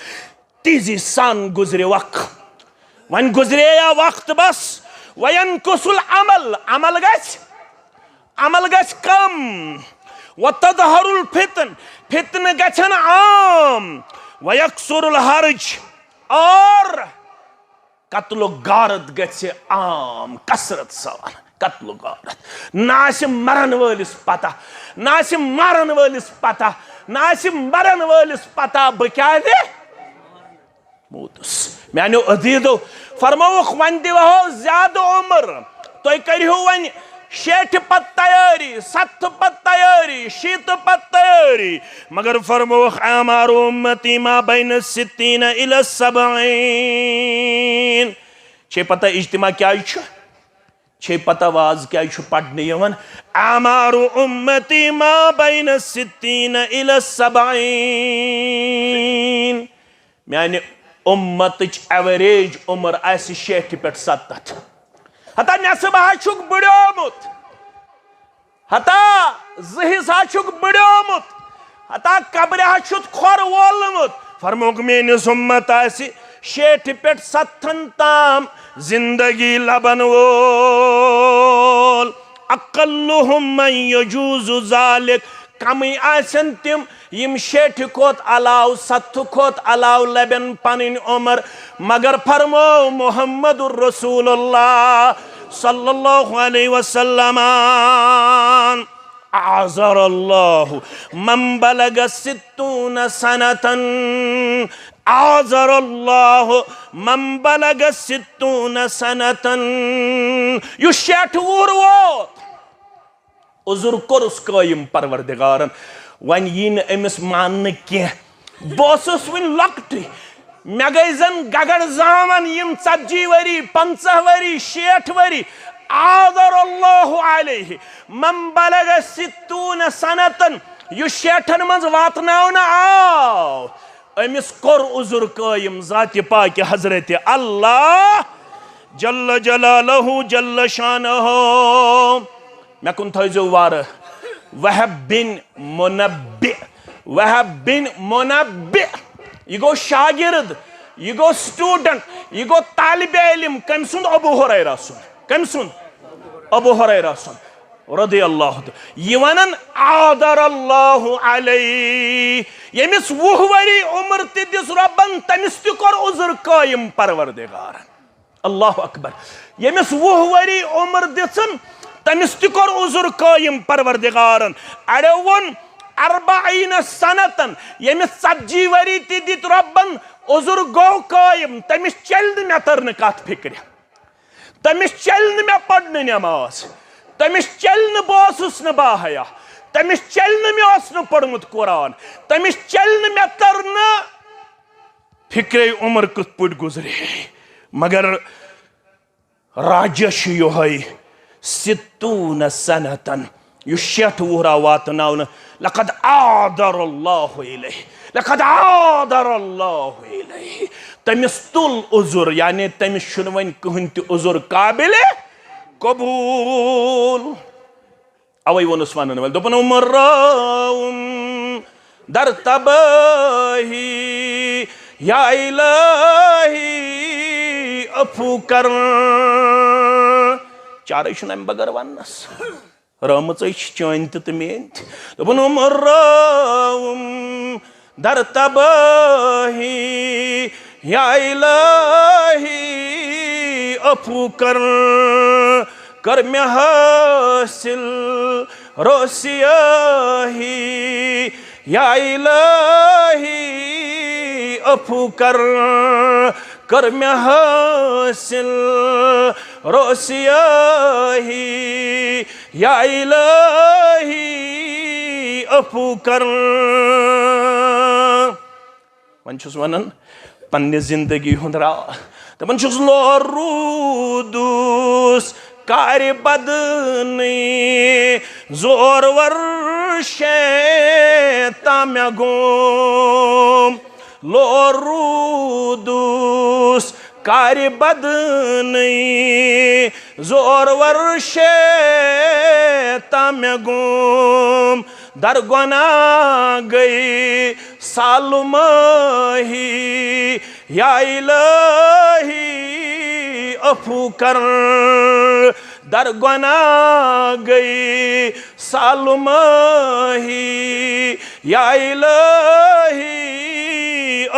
तेजी सान गुजरे वक्त। वन गुजरे या वक्त बस। वयनकुसुल अमल, अमल गछ कम। वतदहरुल फितन, फितन गछन आम। वयक्सुरुल हर्ज, और कत्लो गारत गछे आम कसरत सान। कत्लो गारत ना मरन वलिस पता, ना मरन वलिस पता, ना मरन वलिस पता बह क्या मोतुस। मैंने अदीदो फरमोख वन दिवहो ज्यादा उम्र, तुम करो वन 60 पत तैयारी, 70 पत तैयारी, 60 पत तैयारी। मगर फरमोख आमारु उम्मती मा बैन 60 इला 70। छे पता इज्तिमा क्या छे पता वाज क्या पढ़ने यवन। आमारु उम्मती मा बैन 60 इला 70। मैंने उम्मत एवरेज उम्र आसि 60 पे 70। हता नसब हाचुक बड़ोमुत, हता जहिस हाचुक बड़ोमुत, हता कब्र हाचुक खोर वोलमुत। फरमोक मेनिस उम्मत आसि 60 पे 70 ताम जिंदगी लबन वोल। अक़ल्लुहुम मन यजूज़ु ज़ालिक, कमी आसन तिम यम 60 खोत अलाव 70 खोत अलाव लबन पनिन उम्र। मगर फरमो मुहम्मदुर रसूलुल्लाह सल्लल्लाहु अलैहि वसल्लम आज़रल्लाहु मन बलग 60 सनतन आज़रल्लाह मन बलग सित्तून सनतन यु 60 वुहर वोत उजुर कोरुस कायम परवरदिगारन वन यी न अमिस मान कह बस वन लकट मे गई जन गगड़ जामन यम 40 वरी 50 वरी 60 वरी आज़रल्लाहु अलैहि मन बलग सित्तून सनतन यु 60 मज वातनावन आव अमिस कोर उजुर कायम ज़ात पाक हजरत अल्लाह जल्ल जलालहु जल्ल शानहु मे कुन थो वार वहब बिन मुनब्बि यह गो शागिर्द यह गो स्टूडेंट यह गो तालिब इल्म कम सुन अबू हुरैरा सुन कम सुन अबू हुरैरा सुन रदियल्लाहु यह वनन आदरल्लाहु अलैहि यमिस 20 वरी उम्र ति दिस रब्बन तमिस ति कोर उजुर कायम परवरदिगारन अल्लाहु अकबर यमिस 20 वरी उम्र दिसन तमिस ति कोर उजुर कायम परवरदिगारन अरे वन 40 सनतन यमिस 40 वरी ति दित रब्बन उजुर गो कायम तमिस चल मे तरन कत फिक्र तमिस चल मे पढ़न नमाज तमिस चल बसुस न बाहया तमिस चल मे पढ़मुत कुरान तमिस चल मे तरन फिक्र उम्र कुत पुट गुजरे मगर राजश योहै सित्तून सनतन यु 60 वुहरा वातनावन लक़द आदरल्लाहु इलैहि लक़द आदरल्लाहु इलैहि तमिस तुल उजुर यानी तमिस छुन वन कहन ति उजुर काबिल कबूल अवै वोनुस वनन वल दोपन उमराउम दर तबही या इलाही अफू कर चारे छुन अम बगर वनस रहमत चान तो मेन दोपन उमराउम दर तबही या इलाही अफू कर मे हासिल रोसियाही या इलाही अफू कर मे हासिल रोसियाही या इलाही अफू कर वन छुस वनन पन्ने जिंदगी हुंद रा तमन छुस लोरूदुस कार बदनी जोर वर शैतान गोम लोरूदुस कार बदनी जोर वर शैतान गोम दर गुना गई सालुमही या इलाही अफू कर दर गुना गई सालुमही या इलाही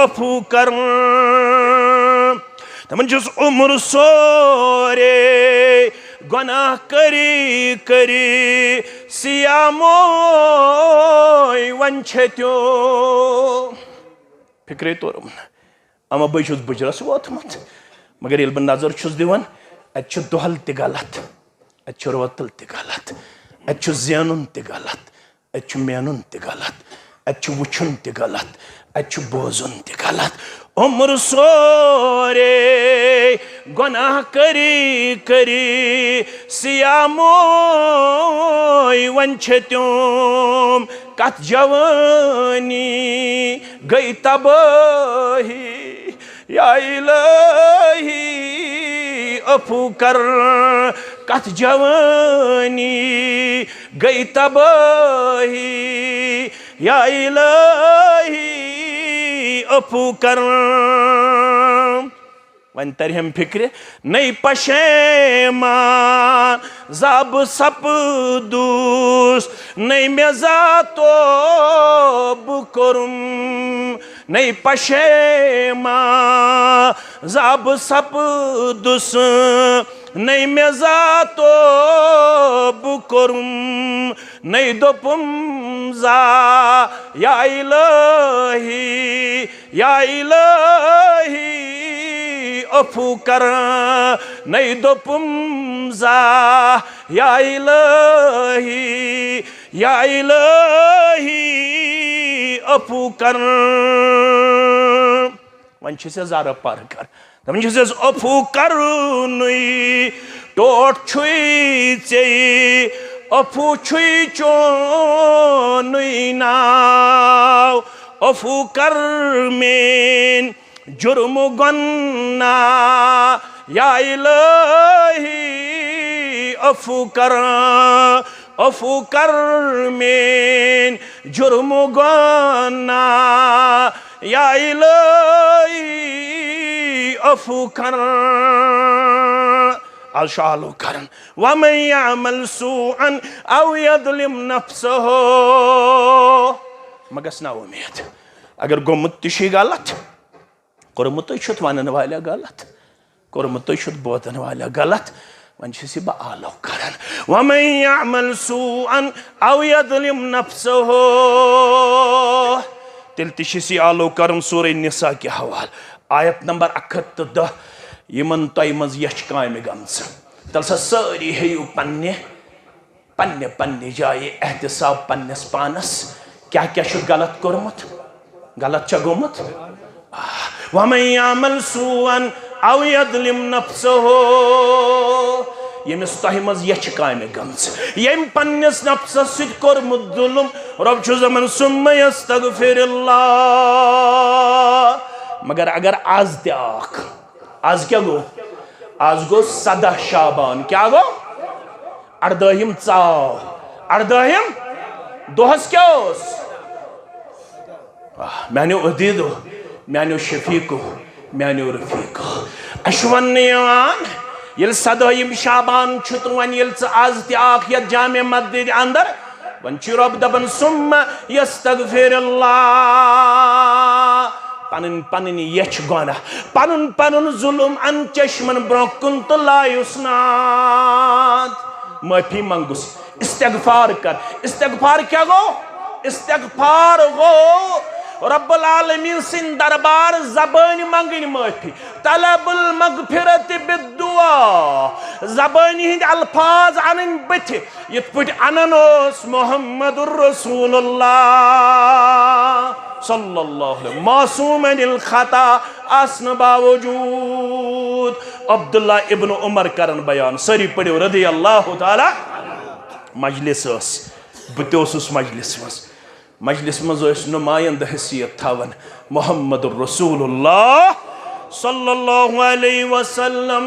अफू कर तमन जुस उम्र सोरे गुनाह करी करी सियामोय वंछत्यो फिक्रे तोरम अमा बह बुजरस वोतमुत मगर ये बह नजर दिवान अत दुहल त गलत अत रोतल त गलत अत जेनुन त गलत अत मेनुन त गलत अत वुचुन त गलत अत बोजुन त गलत उम्र सोरे गुनाह करी करी सियामोय वंछत्योम कत जवानी गई तबाही या इलाही अफू कर कत जवानी गई तबाही या इलाही अफू कर वन तरहम फिक्र नई पशेमान जब सपदूस नई मेजातो बुकरुम नई पशेमान जब सपदूस नई मे ज़ातो बुकुरुम नई दोपुम जा या इलाही अफू कर नई दोपुम जा या इलाही अफू कर वन ज़ारा पार कर दपन अफू कर टोट छुई चे अफू छुई चोन नाव अफू कर मेन जुर्म गन्ना या इलाही अफू कर मेन जुर्म गन्ना या इलाही अफू कर अलशालो करन वमन यामल सूअन औ यज़लिम नफ्सहु मगस ना उम्मीद अगर गोमुत तिशी गलत कोरमुत छुत वनन वाला गलत कोरमुत छुत बोतन वाला गलत वन छसी बा आलो करन वमन यामल सूअन औ यज़लिम नफ्सहु तिल तिशी आलो करन सूरह निसा के हवाल आयत नंबर 110 यमन तय मज यश कायम गमस तल सारी हेयू पन्ने पन्ने पन्ने जाए एहतसाब पन्नस पानस क्या क्या शुद गलत कोरमुत गलत चगोमुत वमन यामल सूअन औ यज़लिम नफ्सहु यमिस तह मज यश कायम गमस यम पन्नस नफ्सस सिद कोरमुत जुल्म रब छु जमन सुम्मा यस्तगफिरुल्लाह मगर अगर आज त्याख आज क्या गो आज गो 17 शाबान क्या गो 18 चाव 18 दोहस क्या मैंने अदीदो मैंने शफीको मैंने रफीको अश्वन ये 17 शाबान छुत वन ये आज त्याख या जामे मस्जिद अंदर वन रब दपन सुम्मा यस्तगफिरुल्लाह पन पन यछ गुनाह पन पन जुल्म अन चश्मन ब्रोकुन तो लायुस्नाद माफी मंगुस इस्तगफार कर इस्तगफार क्या गो इस्तगफार गो रब्बुल आलमीन सिन दरबार ज़बान मंगन माफी तलबुल मगफिरत बिद्दुआ ज़बान हिंद अल्फाज अनन बथ यथ पट अननोस मुहम्मदुर रसूलुल्लाह सल्लल्लाहु अलैहि मासूम अनिल खता आसन बावजूद अब्दुल्ला इब्न उमर करन बयान सरी पढ़ो रदी अल्लाह ताला मजलिस बतोसुस मजलिस मज नुमाइंद हैसियत थावन मुहम्मदुर रसूलुल्लाह सल्लल्लाहु अलैहि वसल्लम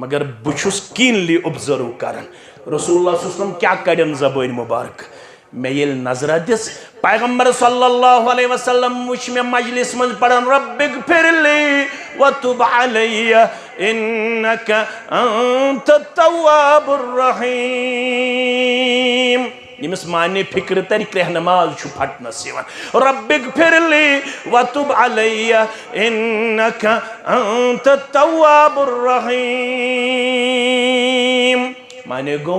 मगर बुछुस कीनली ऑब्जर्व करन रसूलुल्लाह सल्लल्लाहु क्या कड़न ज़बान मुबारक मैं ये नजर दिस पैगंबर सल्लल्लाहु अलैहि वसल्लम मुझ में मजलिस में पढ़न रब्बिगफिरली व तुब अलैया इन्नका अंतत तव्वाबुर रहीम यमिस माने फिक्र तरी क्रह नमाज छु फटनस यवन रब्बिगफिरली व तुब अलैया इन्नका अंतत तव्वाबुर रहीम माने गो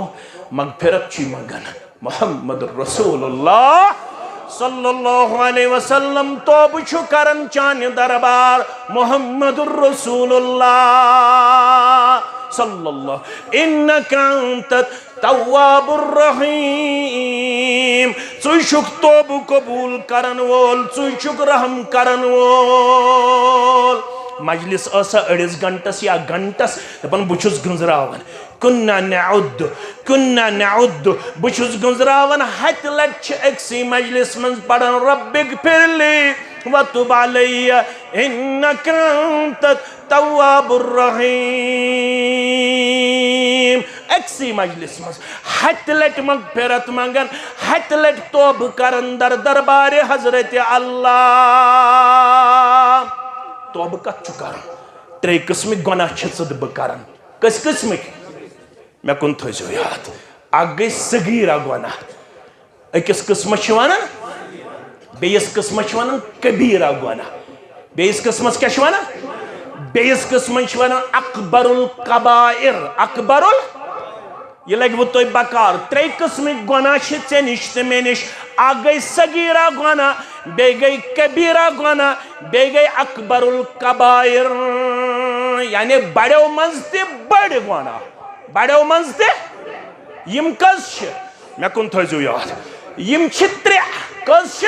मगफिरत छि मंगन मुहम्मद रसूलुल्लाह सल्लल्लाहु अलैहि वसल्लम तौब छु करन चान दरबार मुहम्मद रसूलुल्लाह सल्लल्लाहु इन्नका अंतत तव्वाबुर रहीम चुई शुक तौब कबूल करन वोल चुई शुक रहम करन वोल मजलिस असा अड़िस घंटस या घंटस दपन बुछुस गुंजरावन कुन्ना नउद बुछुस गुंजरावन हत लट एक्सी मजलिस मन पढ़न रब्बिगफिरली व तुब अलैया इन्नका अंतत तव्वाबुर रहीम एक्सी मजलिस मन हत लट मगफिरत मंगन हत लट तौब करन दरबार हजरत अल्लाह तौब कत कर 3 किस्मिक गुनाह बह कस किस्मिक मे कुन थो याद अख गई सगीरा गुनाह अकिस किस्मस वन बेस किस्मस वन कबीरा गुनाह बेस किस्मस क्या वन बेस किस्म वनान अकबरुल कबाइर अकबरुल ये लगे वो तो बकार त्रे किस्म गुनाह चे निश तो मे निश आ गई सगीरा गुनाह बे गई कबीरा गुनाह बे गई अकबरुल कबाइर यानी बड़ो मज ते बड़ गुनाह बड़ो मज ते यम कस मे कुन थो याद यम त्रे कस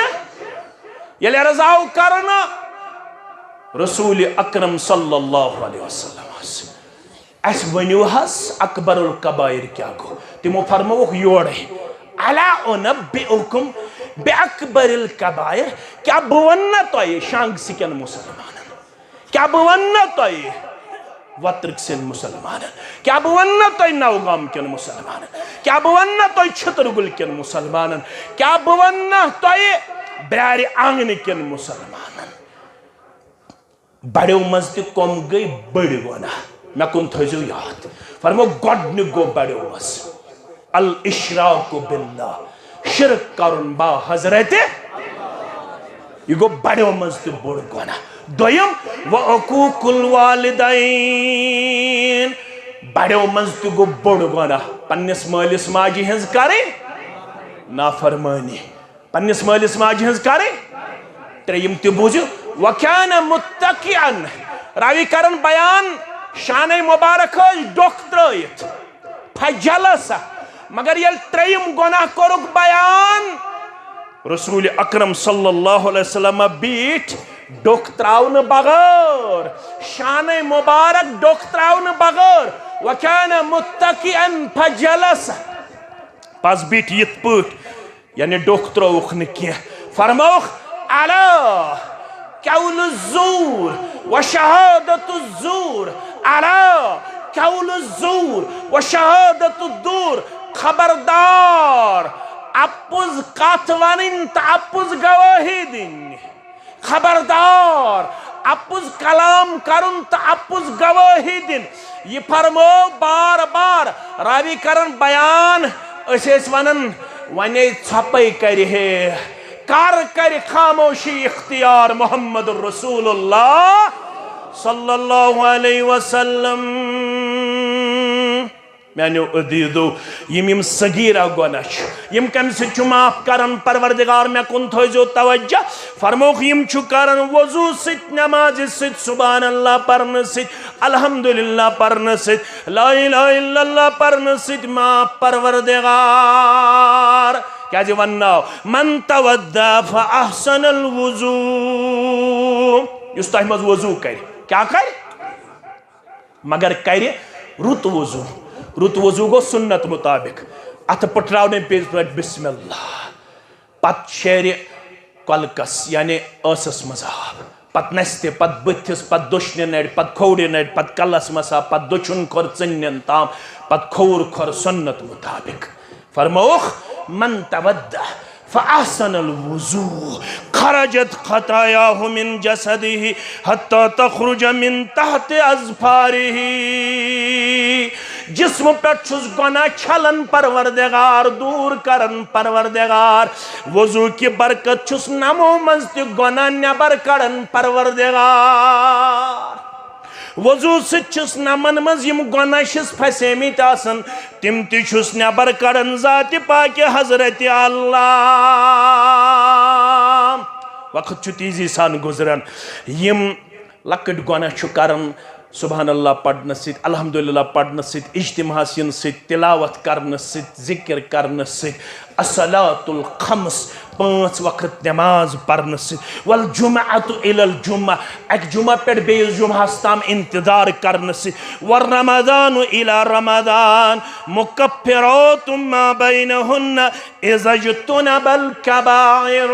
ये रजाव करना रसूल अकरम सल्लल्लाहु अलैहि वसल्लम अस वनु हस अकबरुल कबाइर क्या गो तिमो फरमोक योड़े अला उनब्बिउकुम बिअकबरिल कबाइर क्या बवन्ना तोय शांग सिकन मुसलमान क्या बवन्ना तोय वत्रक सिन मुसलमान क्या बवन्ना तोय नवगाम कन मुसलमान क्या बवन्ना तोय छतरगुल कन मुसलमान क्या बवन्ना तोय ब्रार आंगन कन मुसलमान बड़ो मज त कम गई बड़ गुनाह मे कुन थो याद फरमो गोडन गो बड़ो मज अल इशराकु बिल्लाह शिरक करुन बा हजरत ये गो बड़ो मज त बड़ गुनाह दोयम व अकूकुल वालिदैन बड़ो मज त गो बड़ गुनाह पन्निस मालिस माजी हंस करे नाफरमानी पन्निस मालिस माजी हंस करे त्रेयम त बुझ वकान मुत्तकिअन रावी करन बयान शान मुबारक डोख्त फजलस मगर ये त्रेयम गुनाह कोरुक बयान रसूल अकरम सल्लल्लाहु अलैहि वसल्लम बीट डोख त्रावन बगैर शान मुबारक डोख त्रावन बगैर वकान मुत्तकिअन फजलस पस बीट यित पट यानी डोख त्रोख न कह फरमोख अला कौल ज़ूर व शहादत ज़ूर अला कौल ज़ूर व शहादत दूर खबरदार अपुज कथ वनिन त अपुज गवाही दिन खबरदार अपुज कलाम करुन त अपुज गवाही दिन ये फरमो बार बार रावी करन बयान अस वनन वने छपई कर हे कर खामोशी इख्तियार मोहम्मद रसूलुल्लाह सल्लल्लाहु अलैहि वसल्लम मैंने अदीदो यम सगीरा गुनाह यम कम से माफ करन परवरदिगार मे कुन थो तवज्जो फरमोख यम छु करन वजू सित नमाज सित सुभान अल्लाह परन सित अल्हम्दुलिल्लाह परन सित ला इलाहा इल्लल्लाह परन सित माफ परवरदिगार क्या जी वन्ना मन तवद्दा फअहसनल वुजू युस तह मज वजू कर क्या कर मगर कर रुत वजू गो सुन्नत मुताबिक अथ पटरावने पेज पे बिस्मिल्लाह पत शेर कलकस यानी असस मजाब पत नस्ते पत बथिस पत दुश्न नड़ पत खोड़ नड़ पत कलस मसा पत दुचुन खोर चन्न ताम पत खोर खोर सुन्नत मुताबिक फरमोख मन तवद्दा फ़अहसनल वुज़ू खरजत खतायाहु मिन जसदिही हत्ता तखरुज मिन तहत अज़फारिही जिस्म पे गुनाह छलन परवरदिगार दूर करन परवरदिगार वुज़ू की बरकत छुस नमो मज त गुनाह नेबर कड़न परवरदिगार वजू सस नमन मज गुनाह फसेमित तिम तुस नबर कड़न ज़ात पाक हजरत अल्लाह वक्त तेजी सान गुजरान यम लकट गुनाह करन सुभान अल्लाह पढ़न सत अल्हम्दुलिल्लाह पढ़न सत इज्तिमास यन सत तिलावत करन सत जिक्र करन सत अस्सलातुल खम्स 5 वक्त नमाज पढ़न सत वल जुमअतु इलल जुम्मा एक जुम्मा पे बेस जुम्मास ताम इंतजार करन सत वर रमज़ानु इला रमज़ान मुकफ्फिरातुम मा बैनहुन्ना इज़ा जुतुनबल कबाइर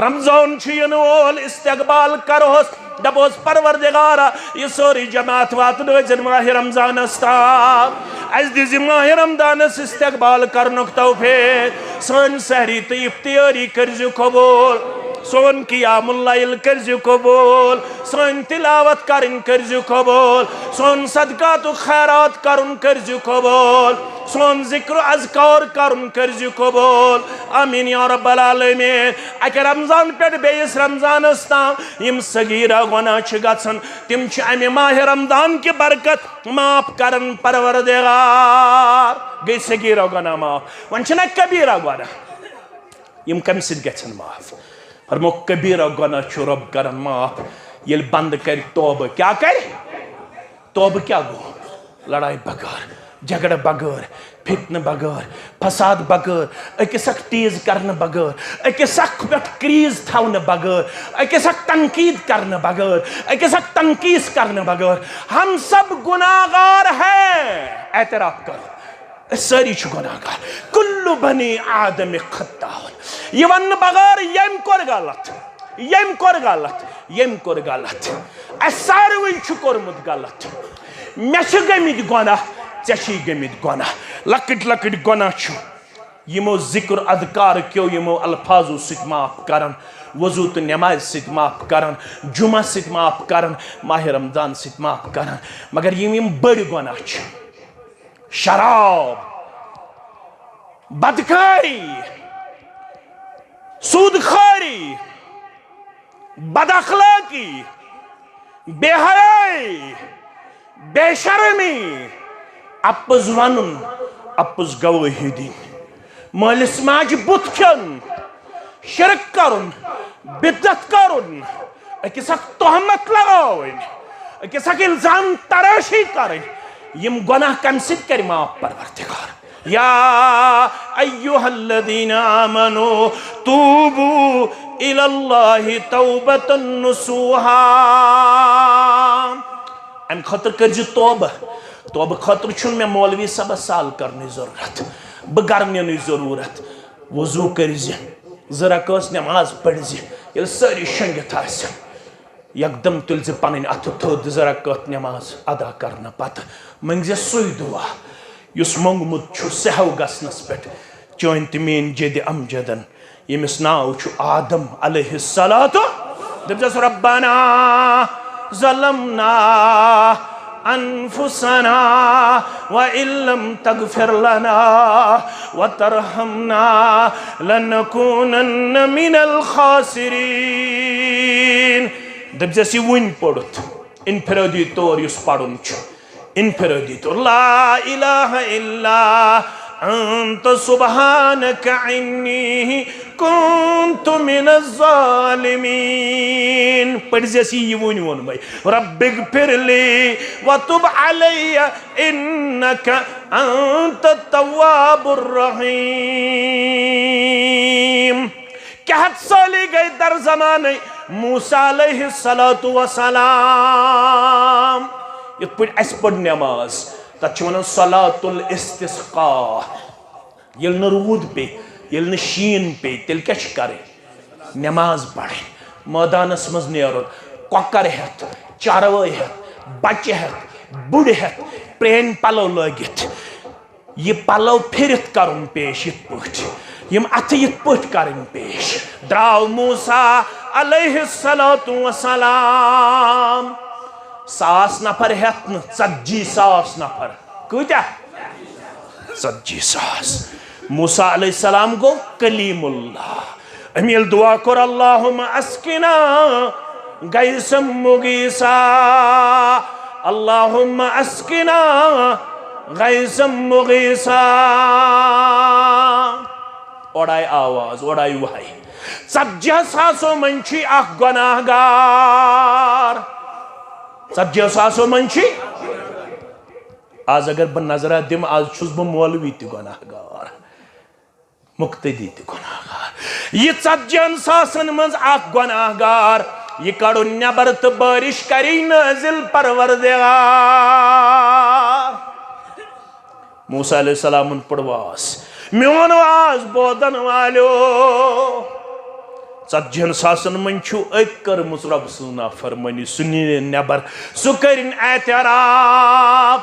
रमज़ान छियन वोल इस्तकबाल करोस दबोस परवरदिगारा ये सोरी जमात वात नजर माह रमज़ान अस्ताब अज दिज माह रमज़ान इस्तकबाल करनुक तौफीक सन सहरी तो इफ्तियारी कर्ज कबूल सोन क़ियामुल लैल कर्ज़ु कबूल सोन तिलावत करन कर्ज़ु कबूल सोन सदकात खैरात करन कर्ज़ु कबूल सोन ज़िक्र अज़कार करन कर्ज़ु कबूल आमीन या रब्बल आलमीन अके रमज़ान पे बेइस रमज़ान ताम यम सगीरा गुनाह छ गछन तिम छ अमे माह रमज़ान की बरकत माफ करन परवरदिगार गई सगीरा गुनाह माफ वन छना कबीरा गुनाह यम कम सिद गछन माफ फरमो कबीरा गुनाह छ रब करन माफ ये बंद कर तौबह क्या कर तौबह क्या गो लड़ाई बगैर झगड़ा बगैर फितन बगैर फसाद बगैर अकिस तेज करने बगैर अकिस पे क्रीज थवन बगैर अकिस तनकीद करने बगैर अकिस तनकीस करने बगैर हम सब गुनाहगार हैं एतराफ करो सारी गुनाहगार कुल्लु बनी आदम खत्ताउन ये वन बगैर यम कोर गलत यम कोर गलत यम कोर गलत सारवे कोर्मुत गलत मे गमित गुनाह चे गमित गुनाह लकट लकट गुनाह यमो जिक्र अदकार क्यों यमो अल्फाजों सत माफ करन वजू तो नमाज सत माफ करन जुमा सत माफ करन माह रमजान सत माफ करन मगर यम बड़ गुनाह शराब बदकारी सूदखारी बदअखलाकी बेहयाई बेशर्मी अप्पज वन अप्पज गवाही दिन मालिस माज बुत खन शिरक करुन बिदत करुन अकिस तोहमत लगावन अकिस इल्जाम तराशी करें यम गुनाह कम सिद कर माफ परवरदिगार या अय्युहल्लज़ीना आमनू तूबू इलल्लाहि तौबतन नसूहा अम खतर कर्ज तौबह खतर छुन मे मौलवी सब साल करने जरूरत बह करने जरूरत वजू कर जरकस नमाज पढ़ ये सारी शंगित यकदम तुल पन अथ थोद जरकत नमाज अदा करने पत मंग सुई दुआ युस मोंगमुत सहव गसनस पे चोन तो मेन जद अमजदन यमिस नाव आदम अलैहिस्सलातु दबजस रब्बाना ज़लमना अनफुसना व इल्लम तगफिर लना व तरहमना लनकूनन्न मिनल खासिरीन दबजस वन पढ़ुत इनफरादी तौर युस पढ़ुन इनफरादी तौर ला इलाहा इल्ला अंत सुब्हानक इन्नी कुन्तु मिनज़ ज़ालिमीन पढ़जसी ये वन भाई रब्बिग़फिरली व तुब अलैया इन्नक अंत तव्वाबुर रहीम क्या साली गई दर ज़माने मूसा अलैहिस्सलातु व सलाम ये पढ़ अस पढ़ नमाज तथ वन सलातुल इस्तिस्का ये न रूद पे ये न शीन पे तेल क्या करे नमाज पढ़े मैदानस मज नेरुन ककर हेत चारवे हेत बच्चे हेत बुढ़ हेत प्रेन पलव लगित ये पलव फिरत करुन पेश इत पठ यम अथ इत पठ करन पेश द्राव मूसा अलैहिस्सलातु वस्सलाम 100 नफर हेत न 40,000 नफर कूत्या 40,000 मूसा अलैहिस्सलाम गो कलीमुल्लाह अमील दुआ कर अल्लाहुम्मा अस्किना गैसम मुगीसा अल्लाहुम्मा अस्किना गैसम मुगीसा ओडाई आवाज ओडाई वहाई 40,000 मंची अख गुनाहगार 40,000 मंची आज अगर बह नजरा दिम आज छुस बह मौलवी त गुनाहगार मुक्तदी त गुनाहगार ये 40,000 मज अख गुनाहगार ये कड़ो नबर तो बारिश करी नाजिल परवरदिगार मूसा अलैहिस्सलाम पड़वास मोन आज बोदन वालो 40,000 मन कर्म रब सुना फरमानी सुनी नबर सह कर एतराफ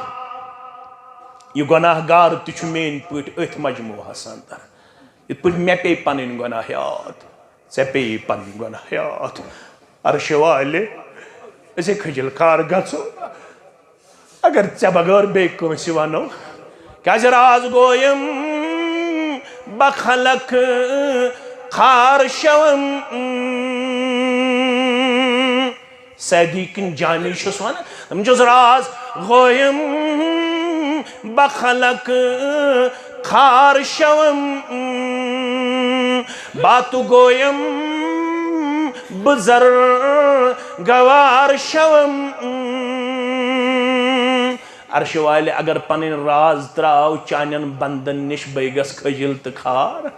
यह गुनाहगार तुम मेन पे अथ मजमुहस अंदर इत पे मे पे पन गुनाह याद ऐ पे पन गुनाह याद अर्श वाले ऐसे खजिल कार गो अगर ऐ बगैर बे कंस वनो क्या राज गोयम बखलक खार शवम सैदी किन जानी वन तमस राज गोयम बखलक खार शवम बातु गोयम बजर गवार शवम अर्श वाले अगर पन राज त्राव चानन बंदन निश बैगस खजिल तो खार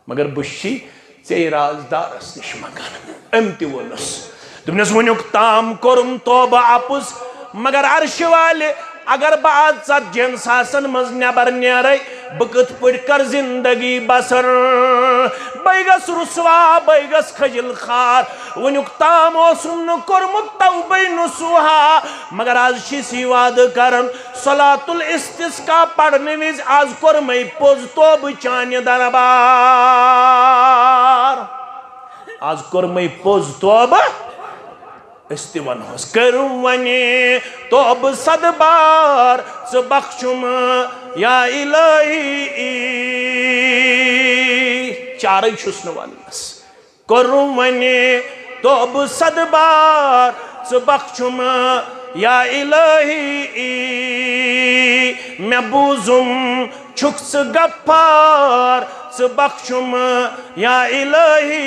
मगर बुशी ऐ राजदारस निश मगन अम तोनस दुनस वनुक ताम कोरुम तोबा आपुस मगर अर्श वाले अगर बाद सजन सासन मज नबर नेर बह कत पट कर जिंदगी बसर बैगस रुसवा बैगस खजिल खार वनुक ताम कोरमुत तौबे नुसूहा मगर आज सी वाद करन सलातुल इस्तिस्का पढ़ने विज आज कोर मै पोज तोब चान्य दरबार आज कोर मै पोज तोब वनोस कर वने तोब सदबार च बख्शुम या इलाही चार छुस वनस कर वने तोब सदबार च बख्शुम या इलाही मैं बूजुम छुक गफ्फार च बख्शुम या इलाही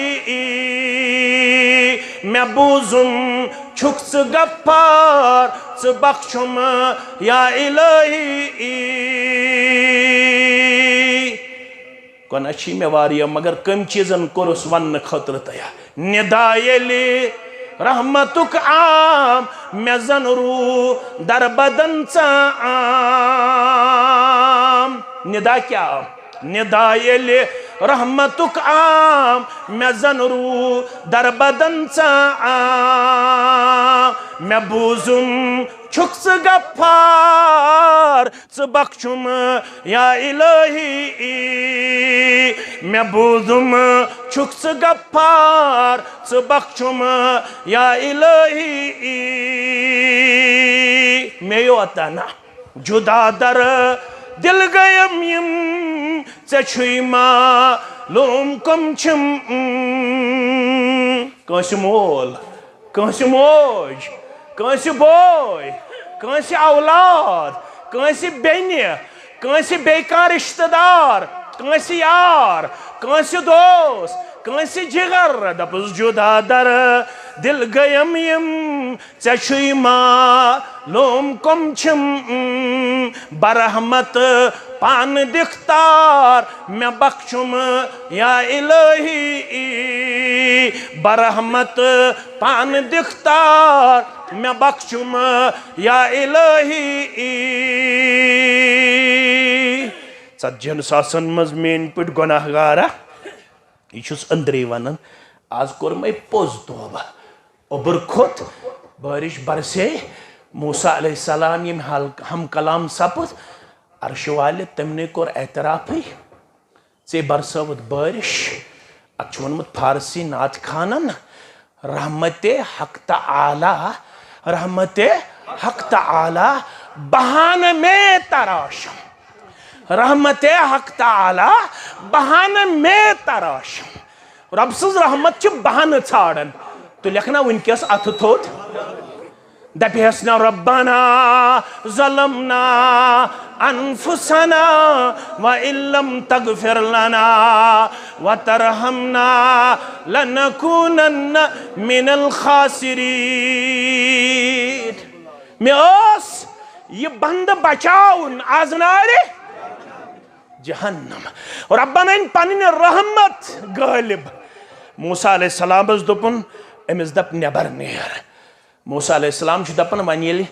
मैं बूजुम छुक गफ्फार च बख्शुम या इलाही कौन अच्छी में वारिया मगर कम चीजन कोरस वन खतर तया निदायले रहमतुक आम मैं जनरू दर बदन आम निदा क्या निदायले रहमतुक आम मैं जनरू दर बदन आम मैं बूजुम छुक गफ्फार च बख्शुम या इलाही मैं बूजुम छुक गफ्फार च बख्शुम या इलाही मैं यो अतना जुदा दर दिल गयम यम चुमा लोम कम छम कंस मोल कंस मोज कंस बोय कंस औलाद कंस बेने कंस बेकार रिश्तेदार कंस यार कंस दोस्त कंस जिगर दपस जुदा दर दिल गयम यम चुमा लोम कम छम बरहमत पान दिखतार मैं बख्शुम या इलाही बरहमत पान दिखतार मैं बख्शुम या इलाही सज्जन सासन मज मेन पट गुनाहगारा यह अंदरे वन आज कोर मै पोज तोबा ओबर खोत बारिश बरसे मूसा अलैहिस्सलाम यम हम कलाम सपद अर्श वाले तमने कोर एतराफ ऐ बरसवत बारिश अत वोनमुत फारसी नात खानन रहमते हक तआला रहमते हक तआला बहान में तराशम रहमते हक तआला बहान में तराशम रब सज रहमत बहान छाड़न तो लिखना वनकस अथ थोत दपहस ना रब्बाना ज़लमना अनफुसना व इल्लम तगफिर लना व तरहमना लनकूनन्न मिनल खासिरीन में ये बंद बचाउन आज नारे जहन्नम और रब्बाना इन पन रहमत गालिब मूसा अलैहिस्सलाम दोपन अमिस दप नेबर नेर मूसा अलैहिस्सलाम दपान वन ये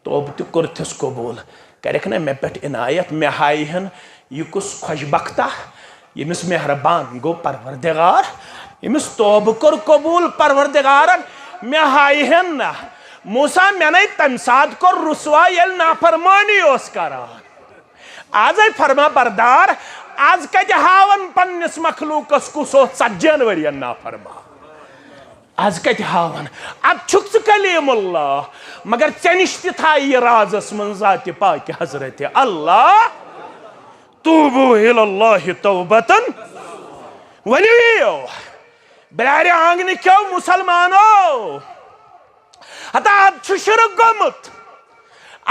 तोब तो कर्थिस कबूल करक ना मे पे इनायत मे हायहन यह कुस खुशबख्ता यमिस मेहरबान गो परवरदिगार यमिस तोब कर कबूल परवरदिगारन मे हायहन ना मूसा मे न तम सात को रुसवा ये नाफरमानी करान आज फरमा बरदार आज कत हावन पन्निस मखलूकस कुस षन वर नाफरमा आज कत हावन अब छुक कलीमुल्लाह मगर ऐ निश था यह राजस मन ज़ात पाक हजरत अल्लाह तूबू इलल्लाहि तौबतन वनियो बिलारे आंगन क्यों मुसलमानो हता अब शिरक गोमुत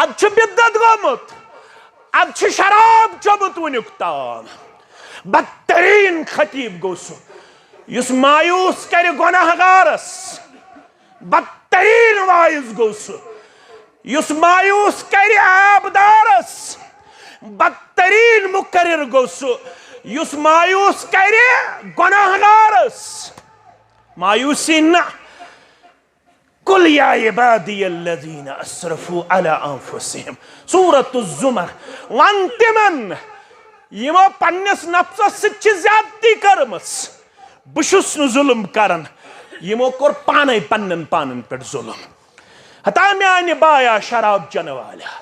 अब बिद्दत गोमुत अब शराब चोमुत वनुक ताम बदतरीन खतीब गो सह मायूस कर गुनहगारस बदतरीन वाइज गो सह मायूस कर आबदारस बदतरीन मुकर्रिर गो सह मायूस कर गुनहगारस मायूसी न कुल या इबादियल्लज़ीना अस्रफू अला अनफुसिहिम सूरतुज़ ज़ुमर वन तिमन यमो पन्निस नफ्सस सच ज्यादती करमस बुशुस न जुल्म करन यमो कोर पाने पन्नन पानन पे जुल्म हता म्याने बाया शराब चन वाला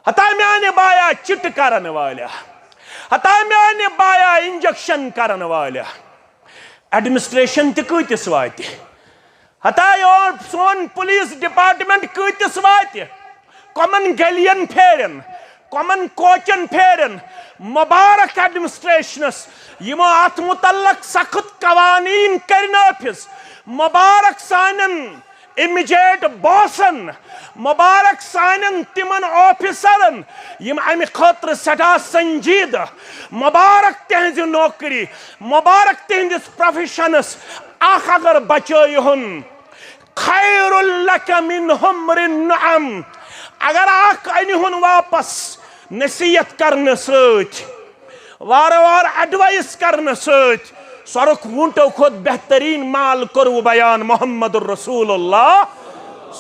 हता म्याने बाया चिट करन वाला हता म्याने बाया इंजेक्शन करन वाला एडमिनिस्ट्रेशन त कतिस वाति हता और सोन पुलिस डिपार्टमेंट कतिस वाति कमन गलियन फेरन कमन कोचन फेरन मुबारक एडमिनिस्ट्रेशनस यमो अत मुतल्लक सख्त कवानीन कर नाफिज मुबारक सानन इमीडिएट बॉसन मुबारक सानन तिमन ऑफिसरन यम अमि खतर सदा संजीदा मुबारक तहज नौकरी मुबारक तहदिस प्रोफेशनस आख अगर बचोन खैरुल लक मिन हुम्रिन नअम अगर आख अनिहुन वापस नसीहत करने सत वार वार एडवाइस करने सत सरुख वूंटो खुद बेहतरीन माल करू बयान मोहम्मद रसूलुल्लाह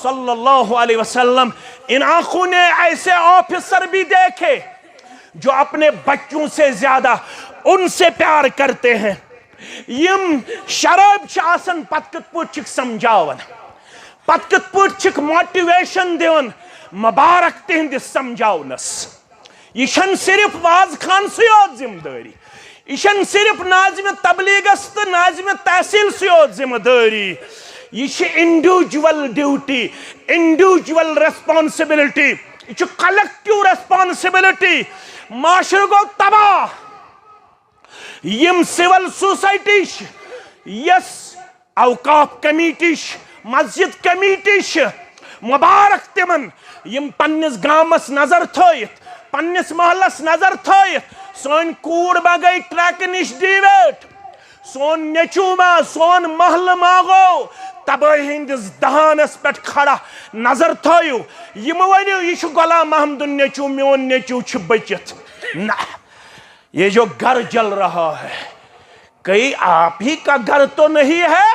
सल्लल्लाहु अलैहि वसल्लम। इन आंखों ने ऐसे ऑफिसर भी देखे जो अपने बच्चों से ज्यादा उनसे प्यार करते हैं। यम शराब आसन पत कत पट समझावन पत कत पट मोटिवेशन दिवन मुबारक तिहंदिस समझावनस। यह सिर्फ वाज खान योत जिम्मेदारी यह सिर्फ नाजिम तबलीगस तो नाजिम तहसील योत जिम्मेदारी यह इंडिविजुअल ड्यूटी इंडिविजुअल रेस्पॉन्सिबिलिटी यह कलेक्टिव रेस्पॉन्सिबिलिटी। माशर गो तबाह यम सिविल सोसाइटी यस अवकाफ कमेटी मस्जिद कमेटी मुबारक तिमन यम पन्निस गामस नजर थयित पन्निस महलस नजर थयित सोन कूड़ मा गई ट्रैक निश डिवेट सोन नेचू मा सोन महल मा गो तबाही हिंदिस दहानस पे खड़ा नजर थयु यम वनु यह गुलाम महमद नेचू मोन नेचू बचित ना। ये जो घर जल रहा है कहीं आप ही का घर तो नहीं है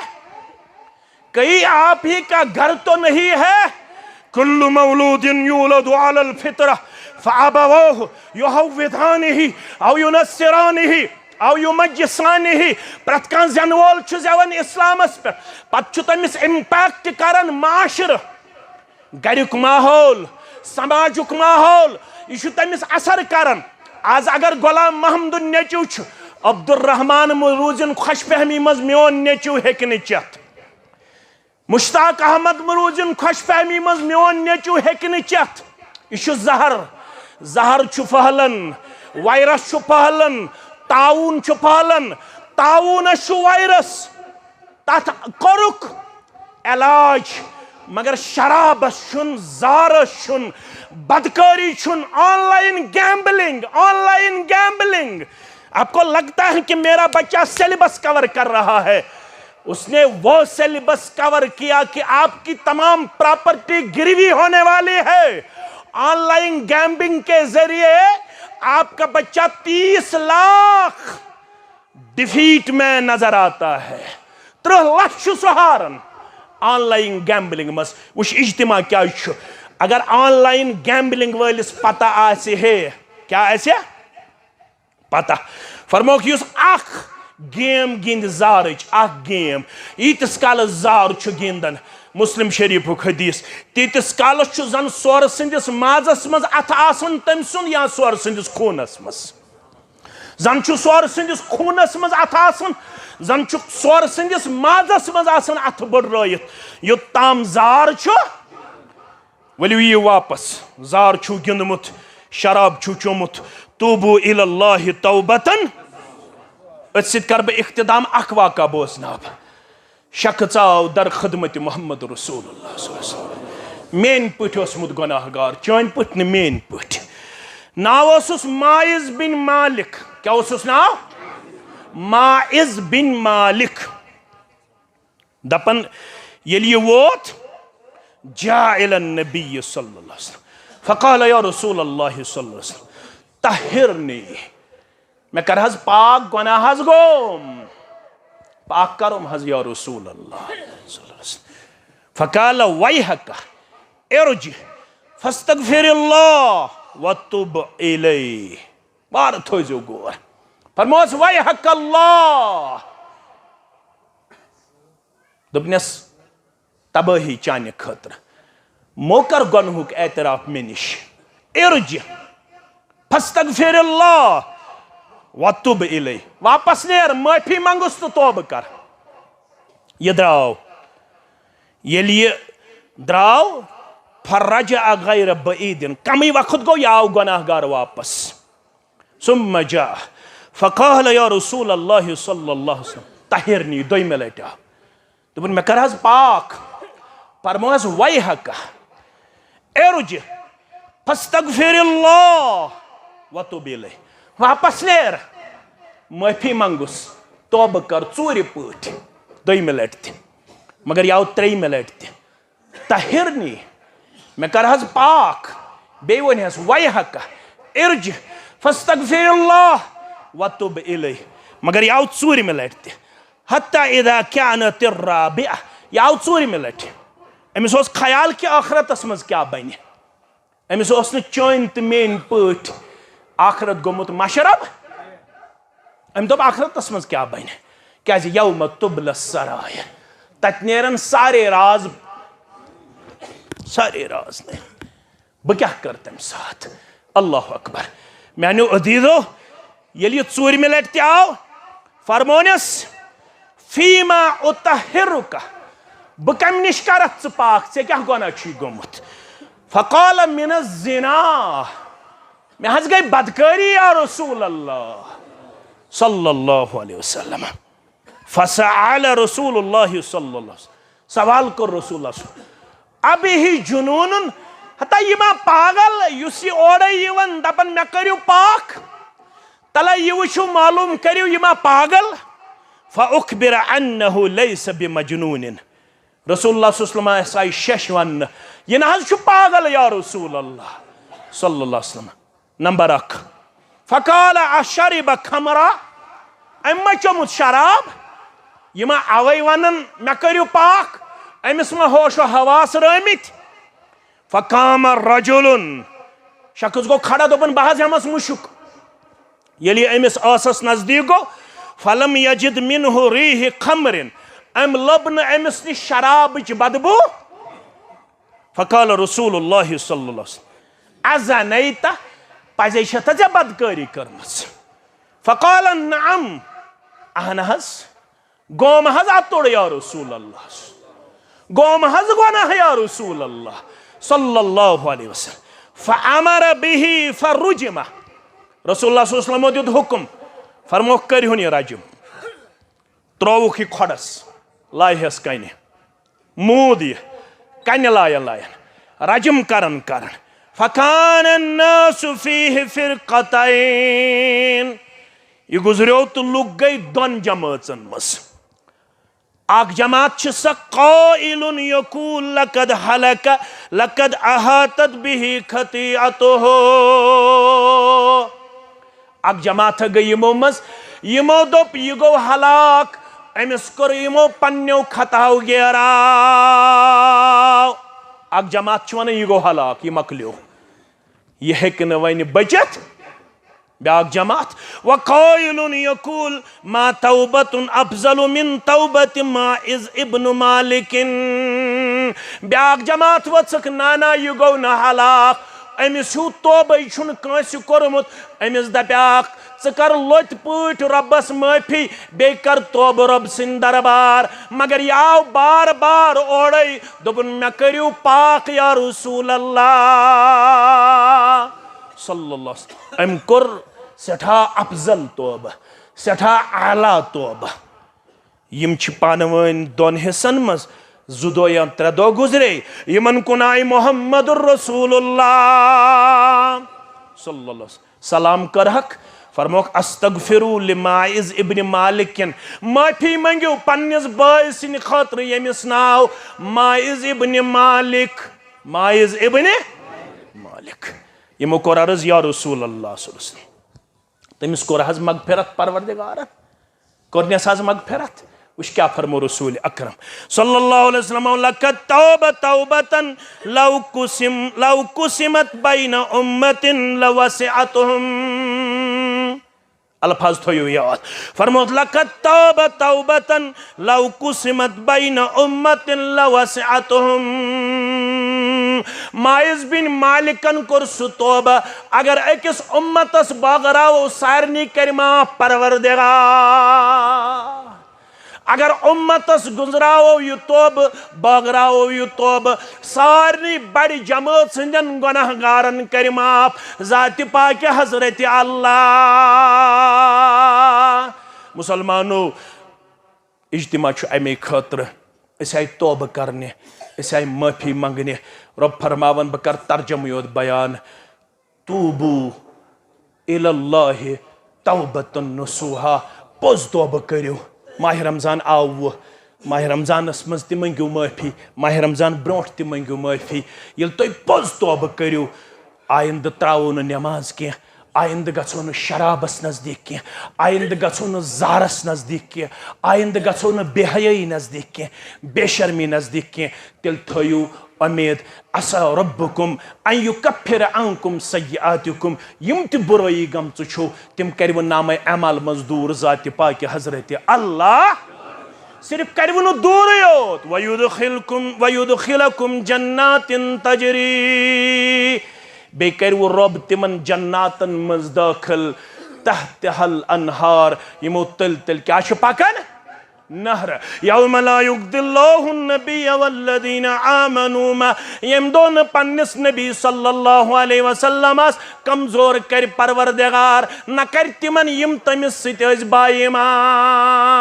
कहीं आप ही का घर तो नहीं है। कुल्लु मौलूदिन यूलदु अलल फितरा फअबवाहु युहव्विदानिही औ युनस्सिरानिही औ युमज्जिसानिही। प्रत कान जन वोल छु जवन इस्लामस पे पत छु तमिस इंपैक्ट करन माशर गरुक माहौल समाजुक माहौल यह छु तमिस असर करन। आज अगर गुलाम महमद नेचू अब्दुल रहमान मरूजन खुशफहमी मज मोन नेचू हेक चत मुश्ताक अहमद मरूजन खुशफहमी मज मोन नेचू हेक चत यह जहर जहर फहलन वायरस फहलन ताउन फहलन ताउनस वायरस तथ करुक इलाज मगर शराबस जारस बदकारी ऑनलाइन गैम्बलिंग। आपको लगता है कि मेरा बच्चा सिलेबस कवर कर रहा है उसने वो सिलेबस कवर किया कि आपकी तमाम प्रॉपर्टी गिरवी होने वाली है। ऑनलाइन गैम्बलिंग के जरिए आपका बच्चा 30 लाख डिफीट में नजर आता है 3 लाख सहारन ऑनलाइन गैम्बलिंग मस वुश इज्तिमा क्या अगर ऑनलाइन गैम्बलिंग वालिस पता आसे है क्या ऐसे पता फरमो कि अख गेम गिंद जारच अख गेम ईतिस काल जार गिंदन मुस्लिम शरीफ हदीस तीतिस काल जन सोर सिंदिस माजस मज अथ आसन तम सुन या सोर सिंदिस खूनस मज जन सोर सदिस खूनस मज अथ आसन जन सोर सदिस माजस मज आसन अथ बड़रत योत्ताम जार वलियो ये वापस जार छु गिंदमुत शराब छु चोमुत तूबू इलल्लाहि तौबतन अत कर बह इख्तिदाम अख वाक़ा बोजनाब शख्स आव दर खदमत मोहम्मद रसूलुल्लाह मेन पट ओसमुत गुनाहगार चन पट न मेन पट नाव ओसुस माइज बिन मालिक क्या ओसुस नाव माइज बिन मालिक दपन ये वोत जा इलन नबी सल्लल्लाहु अलैहि वसल्लम फ़क़ाल या रसूल अल्लाह सल्लल्लाहु अलैहि वसल्लम तहिरनी मैं कर हज पाक गुनाह हज गोम पाक करुम हज या रसूल अल्लाह सल्लल्लाहु अलैहि वसल्लम फ़क़ाल वैहक इरजि फस्तगफिरुल्लाह वतुब इलैहि बार थोजो गोर फरमोस वैहक अल्लाह दोपनस तबाही चाने खतर मोकर गुनहुक एतराफ मे निश इरजि फस्तगफिरुल्लाह वतुब इलैहि वापस नेर माफी मंगुस तो तौब कर ये द्राव ये द्राव फर्रजा गैर बईदिन कमी वक्त गो याव गुनाहगार वापस सुम्मा जा फ़क़ाल या रसूल अल्लाह सल्लल्लाहु अलैहि वसल्लम तहिरनी दोयमे लटि आव दोपन मे कर हज पाक फरमोस वैहक इरजि फस्तगफिरुल्लाह वतुब इलैहि वापस नेर माफी मंगुस तौब कर चूर पट दोयमे लटि मगर याव त्रेयमे लटि तहिरनी मे कर हज पाक बे वनस वैहक इरजि फस्तगफिरुल्लाह वतुब इलैहि मगर याव चूरमे लटि हत्ता इदा कानत अर्राबिअह याव चूरमे लटि अमिस ओस ख्याल कि आखरतस मज क्या बन अमिस ओस न चोन तो मेन पट आखरत गोमुत मशरब अम दोप आखरतस मज क्या बन क्या यौम तुबल सराय तत नेरन सारे राज नहीं बह क्या कर तम साथ अल्लाह अकबर मानो अदीजो ये चूरमे लटि आव फरमोनस फीमा उतहिरुका बह कम निश करत पाक ऐ क्या गुनाह छी गोमुत फ़क़ाल मिन ज़िना मे हज गई बदकारी या रसूल अल्लाह सल्लल्लाहु अलैहि वसल्लम फ़सअल रसूलुल्लाह सल्लल्लाहु अलैहि वसल्लम सवाल कर रसूलुल्लाह अभी ही जुनून हता यमा पागल युस ओरे यवन दपन मे करियो पाक तला ये वुचु मालूम करियो यमा पागल फ़उख़बिर अन्नहु लैस बिमजनून रसूलुल्लाह सल्लल्लाहु अलैहि वसल्लम शश वन ये ना छु पागल या रसूल अल्लाह सल्लल्लाहु अलैहि वसल्लम नंबर 1 फ़क़ाल अशरिब खमरा अम्मा चमुत शराब यमा अवै वनन मे करियो पाक अमिस मा होशो हवास रमित फ़क़ाम रजुलन शख्स गो खड़ा दोपन बहज हमस मुशुक यलि अमिस आसस नजदीक गो फलम यजिद मिनहु रीह खमरिन अम लबन अमिस नि शराब बदबू फ़क़ाल रसूलुल्लाह सल्लल्लाहु अलैहि वसल्लम अज़नैता पजे छत जे बदकारी करमस फ़क़ाल नअम अहन हज गोम हज अतोड़ या रसूल अल्लाह गोम हज गुनाह या रसूल अल्लाह सल्लल्लाहु अलैहि वसल्लम फ़अमर बिही फ़रुजिमा रसूलुल्लाह सल्लल्लाहु अलैहि वसल्लम दियुत हुक्म फरमो करिहुन ये रजम त्रोवुख खोडस लायहस कने मूद ये कने लायन रजम करन फ़कान अन्नासु फ़ीहि फ़िरक़तैन ये गुजरियो तो लुक गई दोन जमातन मस आक जमात स क़ाइलुन यक़ूल लक़द हलक लक़द अहातत बिही खतीअतुहु आक जमात गई यमो मस यमो दोप ये गो हलाक अमिस कर यमो पन्नो खताव गेराव आक जमात वन ये गो हलाक ये मकलियो ये हेक न वन बचत ब्याक जमात वक़ाइलुन यक़ूल मा तौबतुन अफ़ज़लु मिन तौबति माइज़ इब्न मालिकिन ब्याक जमात वचक नाना ये गो न हलाक अमिस हूँ तोबे छुन कांसी कोरमुत अमिस दप्याक च कर लोत पट रब्बस माफी बे कर तोब रब सिंद दरबार मगर यह आव बार बार ओड़े दोपन मे करियो पाक या रसूल अल्लाह सल्लल्लाहु अम कोर सेठा अफजल तोब सेठा आला तोब यम पानवन दोन हिस्सन मज जुदो या त्रे दो गुजरे यमन कुन आय मोहम्मदुर रसूलुल्लाह सल्लल्लाहु सलाम करहक फरमोक अस्तगफिरु लिमाइज इब्न मालिकिन माफी मंगियो पन्निस बाय सिन खातिर यमिस नाव माइज इब्न मालिक यमो कोर अर्ज या रसूल अल्लाह सल्लल्लाहु तमिस कोर हज मगफिरत परवरदिगार कोरनेस हज मगफिरत उस क्या फरमो रसूल अकरम सल्लल्लाहु अलैहि वसल्लम लकद तौबा तौबतन लौ कुसिमत बैन उम्मतिन लवसिअतहुम अल्फाज थोयो याद फरमो लकद तौबा तौबतन लौ कुसिमत बैन उम्मतिन लवसिअतहुम माइज बिन मालिकन कोर सु तौबा अगर अकिस उम्मतस बागराओ सारनी करिमा परवरदिगार अगर उम्मतस गुजराओ यह तोब बागराओ यह तोब सारनी बड़ी जमात सिंदन गुनाहगारन कर माफ जाति पाक हजरत अल्लाह मुसलमानो इज्तिमा अमे खतर आय तोब करने आय माफी मंगने रब फरमावन बह कर तर्जम योत बयान तूबू इलल्लाहि तौबतन नसूहा पोज तोब करियो माह रमजान आव माह रमजानस मज त मंगियो माफी माह रमजान ब्रोट त मंगियो माफी ये तुम पोज तोब करियो आइंद त्रावो न नमाज कह आइंद गो न शराबस नजदीक कह आइंद गो न जारस नजदीक कह आइंद गो न बेहयाई नजदीक कह बेशर्मी नजदीक कह तेल थयू उम्मीद असा रब्बुकुम अन युकफ्फिर अन्कुम सय्यातिकुम यम त बुराई गम छो तिम करव नाम अमल मजदूर जाति पाक हजरत अल्लाह सिर्फ करव न दूर योत वयुदखिलकुम जन्नातिन तजरी बे करव रब तिमन जन्नातन मज दाखिल तहतहल अनहार यमो तल तल क्या पकन नहर यौम ला युगदिल्लाहु नबिय वल्लदीना आमनू मा यम दोन पन्निस नबी सल्लल्लाहु अलैहि वसल्लम कमजोर कर परवरदिगार न कर तिमन यम तमिस सित बाईमान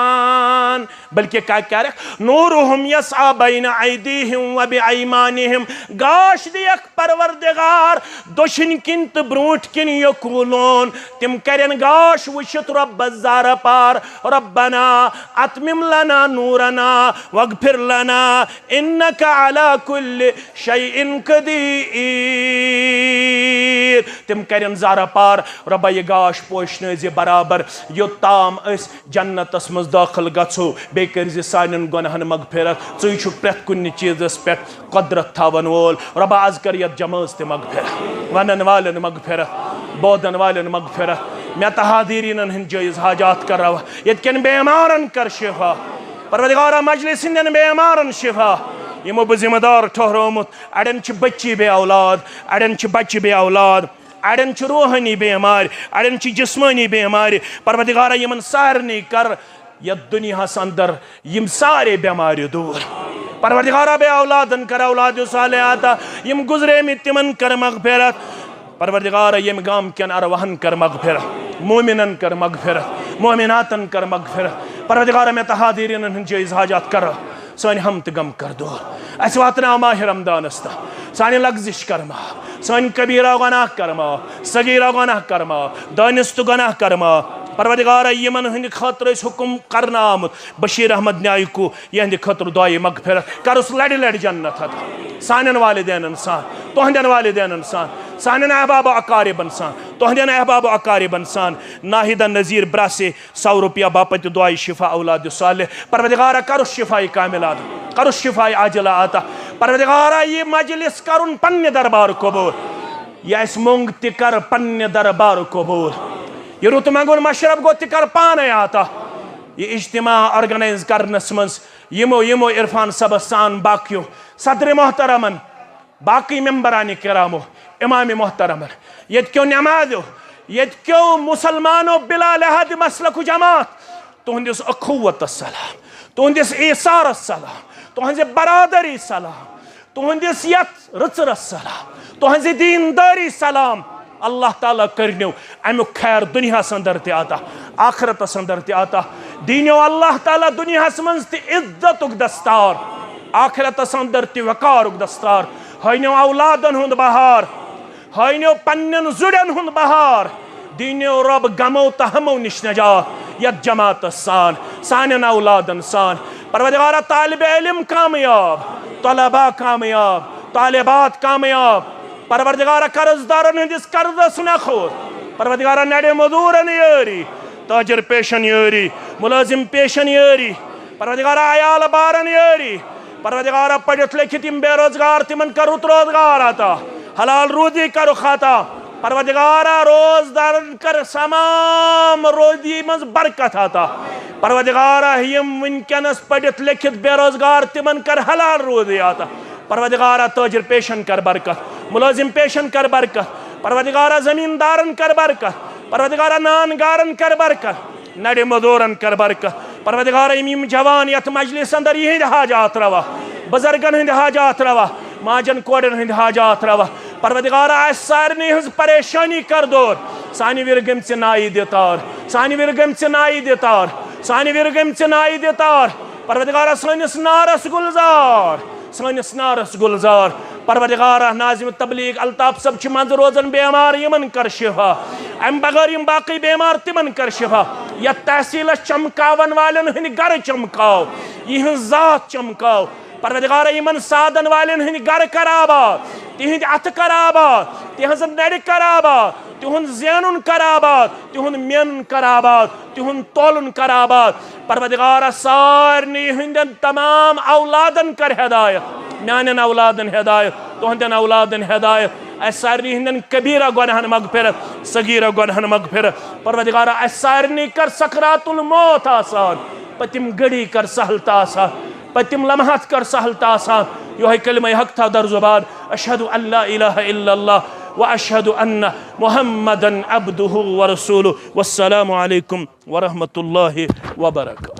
बल्कि क्या नूरुहुम यसआ बैन ऐदीहिम व बिअयमानिहिम गाश दियक परवरदिगार दोशिन किन त ब्रोट किन यकूलून तिम करन गाश वशित रब ज़ार पार रब्बना अतमिम लना नूरना वगफिर लना इन्नका अला कुल्लि शैइन कदीर तिम करन ज़ार पार रब्बा ये गाश पोशन जे बराबर योताम अस जन्नतस मज दाखिल गछो बे कर सानन गुनाहन मगफिरत चुई छु प्रत कुन चीजस पे कुदरत थावन वोल रब्बा आज कर यत जमात मगफिरत वनन वालन मगफिरत बोदन वालन मगफिरत मैं तहादीरीन हंद जायज हाजात कर यन बेमारन कर शिफा परवरदिगार मजलिस हंदन बेमारन शिफा यमो बह जिम्मेदार ठहरोमुत अड़न बच्ची बे औलाद अड़न बच्चे बे औलाद अड़न रूहानी बेमार अड़न जिस्मानी बेमार परवरदिगार यमन सारनी कर यत दुनियास अंदर यम सारे बेमार दूर परवरदिगार बे औलादन कर औलाद सालिहाता यम गुजरे में तिमन कर मगफिरत परवरदिगार यम गाम कन अरवाहन कर मगफिरत मोमिनन कर मगफिरत मोमिनातन कर मगफिरत परवरदिगार में तहादीरिन हंद जायज हाजात कर सान हम त गम कर दूर अस वातना माह रमदानस तह सान लग्जिश कर माफ सान कबीरा गुनाह कर माफ सगीरा गुनाह कर माफ दानिस्त गुनाह कर माफ परवरदिगार यमन हंद खतर हुकुम करना आमुत बशीर अहमद न्यायकू यहंद खतर दुआई मगफिरत करस लड़ लड़ जन्नत अता सानन वालिदैन सान तुहंदन वालिदैन सान सानन अहबाब अकारिबन सान तुहंदन अहबाब अकारिबन सान नाहिदा नज़ीर ब्रासे 100 रुपया बापत दुआई शिफा औलाद सालिह परवरदिगार करस शिफाई कामिलात करस शिफाई आजिला आता परवरदिगार ये मजलिस करुन पन्ने दरबार कबूल या इस मोंग तिकर पन्ने दरबार कबूल ये रुत मंगुन मशरब गो तिकर पाने आता ये इज्तिमा ऑर्गेनाइज करनस मज यमो यमो इरफान सब सान बाकियो सदर मोहतरमन बाकी मेंबरानी किरामो इमाम मोहतरम ये क्यों नमाजो ये क्यों मुसलमानों बिला लिहाज मसलक जमात तुहंदिस अखुवत सलाम तुहंदिस ईसार सलाम तुहंज बरादरी सलाम तुहंदिस यत रचरस सलाम तुहंज दीनदारी सलाम अल्लाह ताला करनो अमुक खैर दुनिया अंदर ते आता आखरत अंदर ते आता दीनो अल्लाह ताला दुनिया मज ते इज्जतुक दस्तार आखरत अंदर ते वकार दस्तार हयनो औलादन हुंद बहार हयनो पन्नन जुड़न हुंद बहार दीनो रब गमो तहमो निश नजात यत जमात सान सानन औलादन सान परवरदिगार तालिब इल्म कामयाब तलबा कामयाब तालिबात कामयाब परवरदिगार कर्जदारन हंदिस कर्जस न खोर परवरदिगार नड़े मजूरन यारी ताजर पेशन यारी मुलाजिम पेशन यारी परवरदिगार आयाल बारन यारी परवरदिगार पढ़ित लिखित यम बेरोजगार तिमन कर रुत रोजगार आता हलाल रोजी कर खाता परवरदिगार रोजदार कर तमाम रोजी मज बरकत आता परवरदिगार यम वनकनस पढ़ित लिखित बेरोजगार तिमन कर हलाल रोजी आता परवरदिगार ताजिर पेशन कर बरकत मुलाजिम पेशन कर बरकत परवरदिगार जमींदारन कर बरकत परवरदिगार नानगारन कर बरकत नड़े मजूरन कर बरकत परवरदिगार यम जवान यत मजलिस अंदर यहिंद हाजात रवा बुजुर्गन हंद हाजात रवा माजन कोड़न हंद हाजात रवा परवरदिगार सारनी हज परेशानी कर दूर सानि विरगम से नाई देतार सानि विरगम से नाई देतार सानि विरगम से नाई देतार परवरदिगार सानिस नारस गुलजार सानिस नारस गुलजार परवरदिगार नाजिम तबलीग अल्ताफ सब मज रोजन बेमार यमन कर शिफा अम बगैर यम बाकी बेमार तिमन कर शिफा या तहसील चमकावन वालन हंद गर चमकाव यह जात चमकाव परवरदिगार यमन साधन वालन हंद गर कराबा तिहंद अथ कराबा तिहंज नड़ कराबा तिहुंद ज़ैनुन कराबात तिहुंद मेन कराबात तिहुंद तोलन कराबात परवरदिगार सारनी हंदन तमाम औलादन कर हिदायत म्यानन औलादन हिदायत तुहंदन औलादन हिदायत सारनी हंदन कबीरा गुनाहन मगफिरत सगीरा गुनाहन मगफिरत परवरदिगार सारनी कर सकरातुल मौत आसान पतिम गड़ी कर सहलता आसान पतिम लम्हात कर सहलता आसान यो कलिमा हक था दर जुबान अशहदु अल्ला इलाहा इल्लल्लाह व अशहदु अन्न मुहम्मदन अब्दुहु व रसूलुहु वस्सलामु अलैकुम व रहमतुल्लाहि व बरकातुहू।